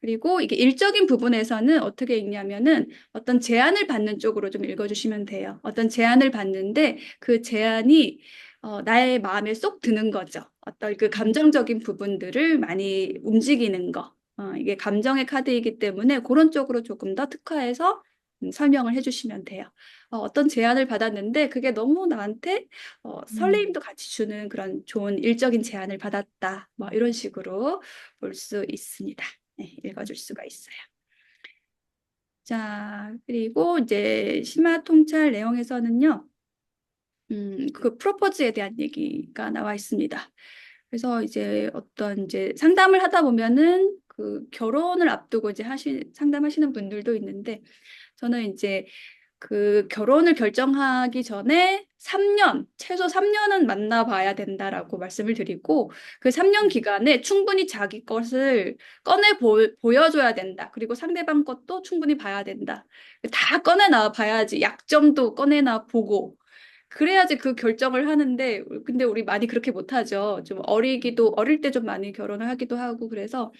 그리고 이게 일적인 부분에서는 어떻게 읽냐면은 어떤 제안을 받는 쪽으로 좀 읽어주시면 돼요. 어떤 제안을 받는데 그 제안이 나의 마음에 쏙 드는 거죠. 어떤 그 감정적인 부분들을 많이 움직이는 거. 이게 감정의 카드이기 때문에 그런 쪽으로 조금 더 특화해서 설명을 해주시면 돼요. 어떤 제안을 받았는데 그게 너무 나한테 설레임도 같이 주는 그런 좋은 일적인 제안을 받았다. 뭐 이런 식으로 볼 수 있습니다. 네, 읽어줄 수가 있어요. 자, 그리고 이제 심화 통찰 내용에서는요, 그 프로포즈에 대한 얘기가 나와 있습니다. 그래서 이제 어떤 이제 상담을 하다 보면은 그 결혼을 앞두고 이제 상담하시는 분들도 있는데, 저는 이제 그 결혼을 결정하기 전에 3년, 최소 3년은 만나봐야 된다라고 말씀을 드리고 그 3년 기간에 충분히 자기 것을 보여줘야 된다. 그리고 상대방 것도 충분히 봐야 된다. 다 꺼내놔 봐야지. 약점도 꺼내놔 보고. 그래야지 그 결정을 하는데 근데 우리 많이 그렇게 못하죠. 좀 어릴 때 좀 많이 결혼을 하기도 하고 그래서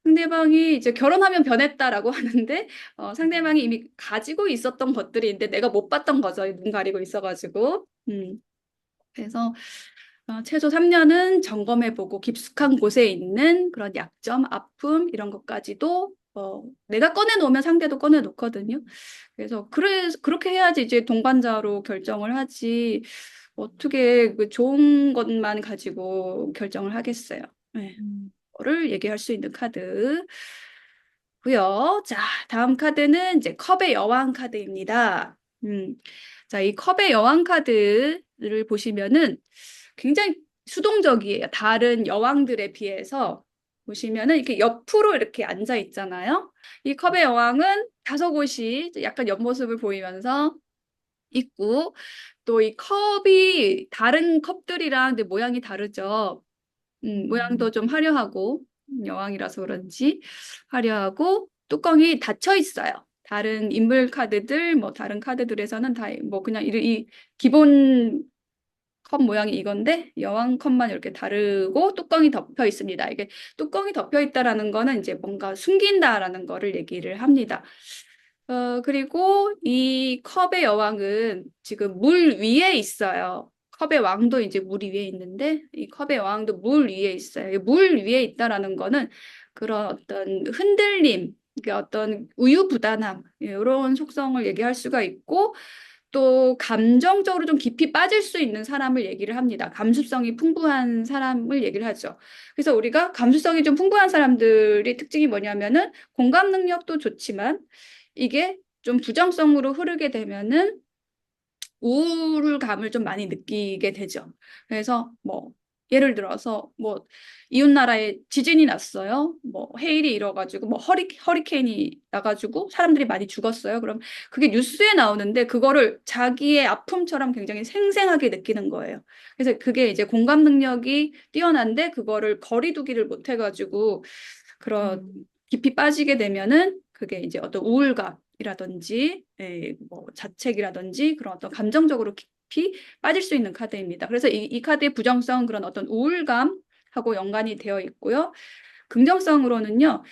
상대방이 이제 결혼하면 변했다라고 하는데 상대방이 이미 가지고 있었던 것들이 있는데 내가 못 봤던 거죠. 눈 가리고 있어가지고. 그래서 최소 3년은 점검해보고 깊숙한 곳에 있는 그런 약점, 아픔 이런 것까지도 내가 꺼내놓으면 상대도 꺼내놓거든요. 그래서 그렇게 해야지 이제 동반자로 결정을 하지 어떻게 그 좋은 것만 가지고 결정을 하겠어요. 네. 를 얘기할 수 있는 카드고요. 자, 다음 카드는 이제 컵의 여왕 카드입니다. 자, 이 컵의 여왕 카드를 보시면은 굉장히 수동적이에요. 다른 여왕들에 비해서 보시면은 이렇게 옆으로 이렇게 앉아 있잖아요. 이 컵의 여왕은 다섯 곳이 약간 옆모습을 보이면서 있고 또 이 컵이 다른 컵들이랑 근데 모양이 다르죠. 모양도 좀 화려하고 여왕이라서 그런지 화려하고 뚜껑이 닫혀 있어요. 다른 인물 카드들 뭐 다른 카드들에서는 다 뭐 그냥 이 기본 컵 모양이 이건데 여왕 컵만 이렇게 다르고 뚜껑이 덮여 있습니다. 이게 뚜껑이 덮여 있다라는 거는 이제 뭔가 숨긴다라는 거를 얘기를 합니다. 그리고 이 컵의 여왕은 지금 물 위에 있어요. 컵의 왕도 이제 물 위에 있는데 이 컵의 왕도 물 위에 있어요. 물 위에 있다라는 거는 그런 어떤 흔들림, 이게 어떤 우유부단함 이런 속성을 얘기할 수가 있고 또 감정적으로 좀 깊이 빠질 수 있는 사람을 얘기를 합니다. 감수성이 풍부한 사람을 얘기를 하죠. 그래서 우리가 감수성이 좀 풍부한 사람들의 특징이 뭐냐면은 공감 능력도 좋지만 이게 좀 부정성으로 흐르게 되면은 우울감을 좀 많이 느끼게 되죠. 그래서 뭐 예를 들어서 뭐 이웃 나라에 지진이 났어요. 뭐 해일이 일어가지고 뭐 허리케인이 나가지고 사람들이 많이 죽었어요. 그럼 그게 뉴스에 나오는데 그거를 자기의 아픔처럼 굉장히 생생하게 느끼는 거예요. 그래서 그게 이제 공감 능력이 뛰어난데 그거를 거리두기를 못 해가지고 그런 깊이 빠지게 되면은 그게 이제 어떤 우울감이라든지 뭐 자책이라든지 그런 어떤 감정적으로 깊이 빠질 수 있는 카드입니다. 그래서 이 카드의 부정성은 그런 어떤 우울감하고 연관이 되어 있고요. 긍정성으로는요,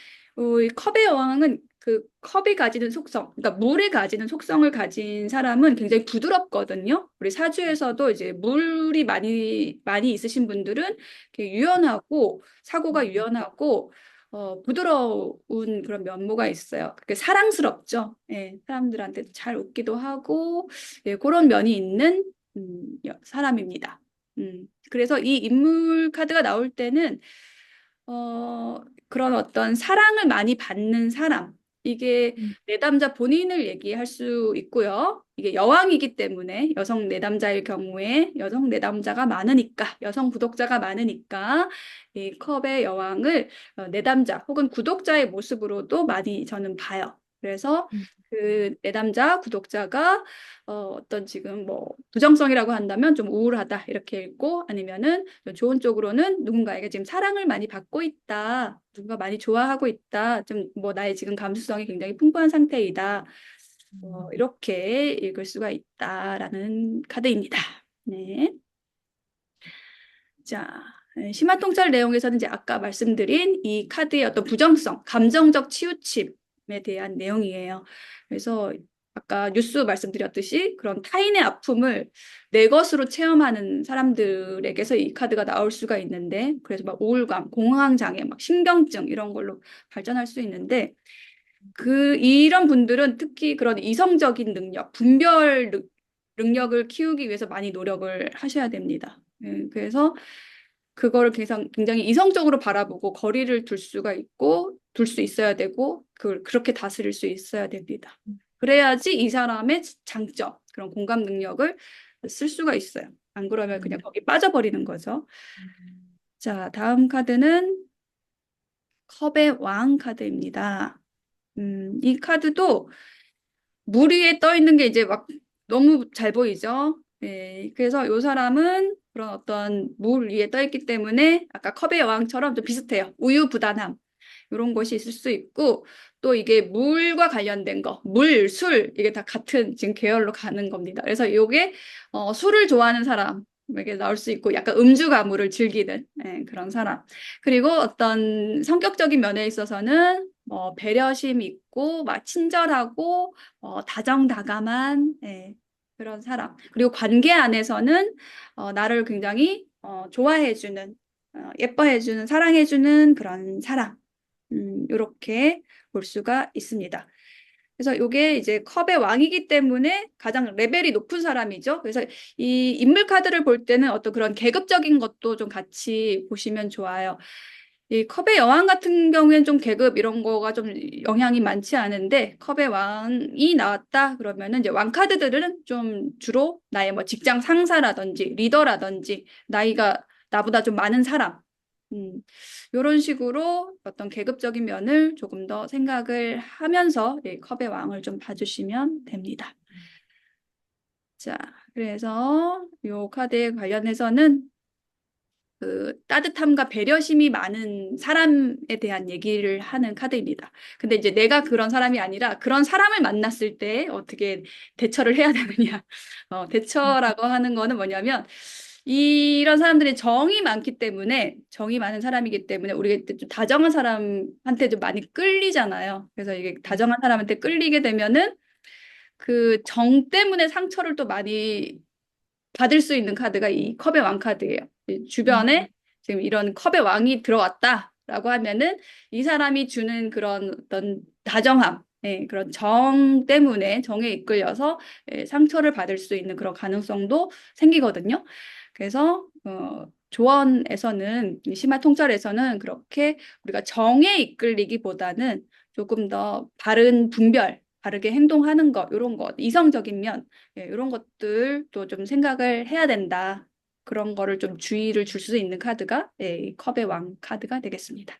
이 컵의 여왕은 그 컵이 가지는 속성, 그러니까 물이 가지는 속성을 가진 사람은 굉장히 부드럽거든요. 우리 사주에서도 이제 물이 많이 있으신 분들은 이렇게 유연하고 사고가 유연하고 부드러운 그런 면모가 있어요. 그게 사랑스럽죠. 예, 사람들한테 잘 웃기도 하고 예, 그런 면이 있는 사람입니다. 그래서 이 인물 카드가 나올 때는 그런 어떤 사랑을 많이 받는 사람. 이게 내담자 본인을 얘기할 수 있고요. 이게 여왕이기 때문에 여성 내담자일 경우에 여성 내담자가 많으니까 여성 구독자가 많으니까 이 컵의 여왕을 내담자 혹은 구독자의 모습으로도 많이 저는 봐요. 그래서 그 내담자 구독자가 어떤 지금 뭐 부정성이라고 한다면 좀 우울하다 이렇게 읽고 아니면은 좀 좋은 쪽으로는 누군가에게 지금 사랑을 많이 받고 있다. 누군가 많이 좋아하고 있다. 좀 뭐 나의 지금 감수성이 굉장히 풍부한 상태이다. 이렇게 읽을 수가 있다라는 카드입니다. 네. 자, 심화통찰 내용에서는 이제 아까 말씀드린 이 카드의 어떤 부정성, 감정적 치우침에 대한 내용이에요. 그래서 아까 뉴스 말씀드렸듯이 그런 타인의 아픔을 내 것으로 체험하는 사람들에게서 이 카드가 나올 수가 있는데, 그래서 막 우울감, 공황장애, 막 신경증 이런 걸로 발전할 수 있는데, 이런 분들은 특히 그런 이성적인 능력, 분별 능력을 키우기 위해서 많이 노력을 하셔야 됩니다. 그래서 그거를 굉장히 이성적으로 바라보고 거리를 둘 수가 있고, 둘 수 있어야 되고, 그걸 그렇게 다스릴 수 있어야 됩니다. 그래야지 이 사람의 장점, 그런 공감 능력을 쓸 수가 있어요. 안 그러면 그냥 거기 빠져버리는 거죠. 자, 다음 카드는 컵의 왕 카드입니다. 이 카드도 물 위에 떠 있는 게 이제 막 너무 잘 보이죠? 예, 그래서 이 사람은 그런 어떤 물 위에 떠 있기 때문에 아까 컵의 여왕처럼 좀 비슷해요. 우유부단함. 이런 것이 있을 수 있고 또 이게 물과 관련된 거, 물, 술 이게 다 같은 지금 계열로 가는 겁니다. 그래서 이게 술을 좋아하는 사람에게 나올 수 있고 약간 음주 가무를 즐기는 그런 사람. 그리고 어떤 성격적인 면에 있어서는 뭐 배려심 있고 막 친절하고 다정다감한 그런 사람. 그리고 관계 안에서는 나를 굉장히 좋아해주는, 예뻐해주는, 사랑해주는 그런 사람. 이렇게 볼 수가 있습니다. 그래서 이게 이제 컵의 왕이기 때문에 가장 레벨이 높은 사람이죠. 그래서 이 인물 카드를 볼 때는 어떤 그런 계급적인 것도 좀 같이 보시면 좋아요. 이 컵의 여왕 같은 경우에는 좀 계급 이런 거가 좀 영향이 많지 않은데 컵의 왕이 나왔다 그러면은 이제 왕 카드들은 좀 주로 나의 뭐 직장 상사라든지 리더라든지 나이가 나보다 좀 많은 사람 이런 식으로 어떤 계급적인 면을 조금 더 생각을 하면서 이 컵의 왕을 좀 봐주시면 됩니다. 자, 그래서 이 카드에 관련해서는 그 따뜻함과 배려심이 많은 사람에 대한 얘기를 하는 카드입니다. 근데 이제 내가 그런 사람이 아니라 그런 사람을 만났을 때 어떻게 대처를 해야 되느냐. 대처라고 하는 거는 뭐냐면 이런 사람들이 정이 많기 때문에 정이 많은 사람이기 때문에 우리가 좀 다정한 사람한테 좀 많이 끌리잖아요. 그래서 이게 다정한 사람한테 끌리게 되면은 그 정 때문에 상처를 또 많이 받을 수 있는 카드가 이 컵의 왕 카드예요. 이 주변에 지금 이런 컵의 왕이 들어왔다라고 하면은 이 사람이 주는 그런 어떤 다정함, 그런 정 때문에 정에 이끌려서 상처를 받을 수 있는 그런 가능성도 생기거든요. 그래서 조언에서는 이 심화 통찰에서는 그렇게 우리가 정에 이끌리기보다는 조금 더 바른 분별, 바르게 행동하는 것, 이런 것, 이성적인 면 이런 것들도 좀 생각을 해야 된다. 그런 거를 좀 주의를 줄 수 있는 카드가 이 컵의 왕 카드가 되겠습니다.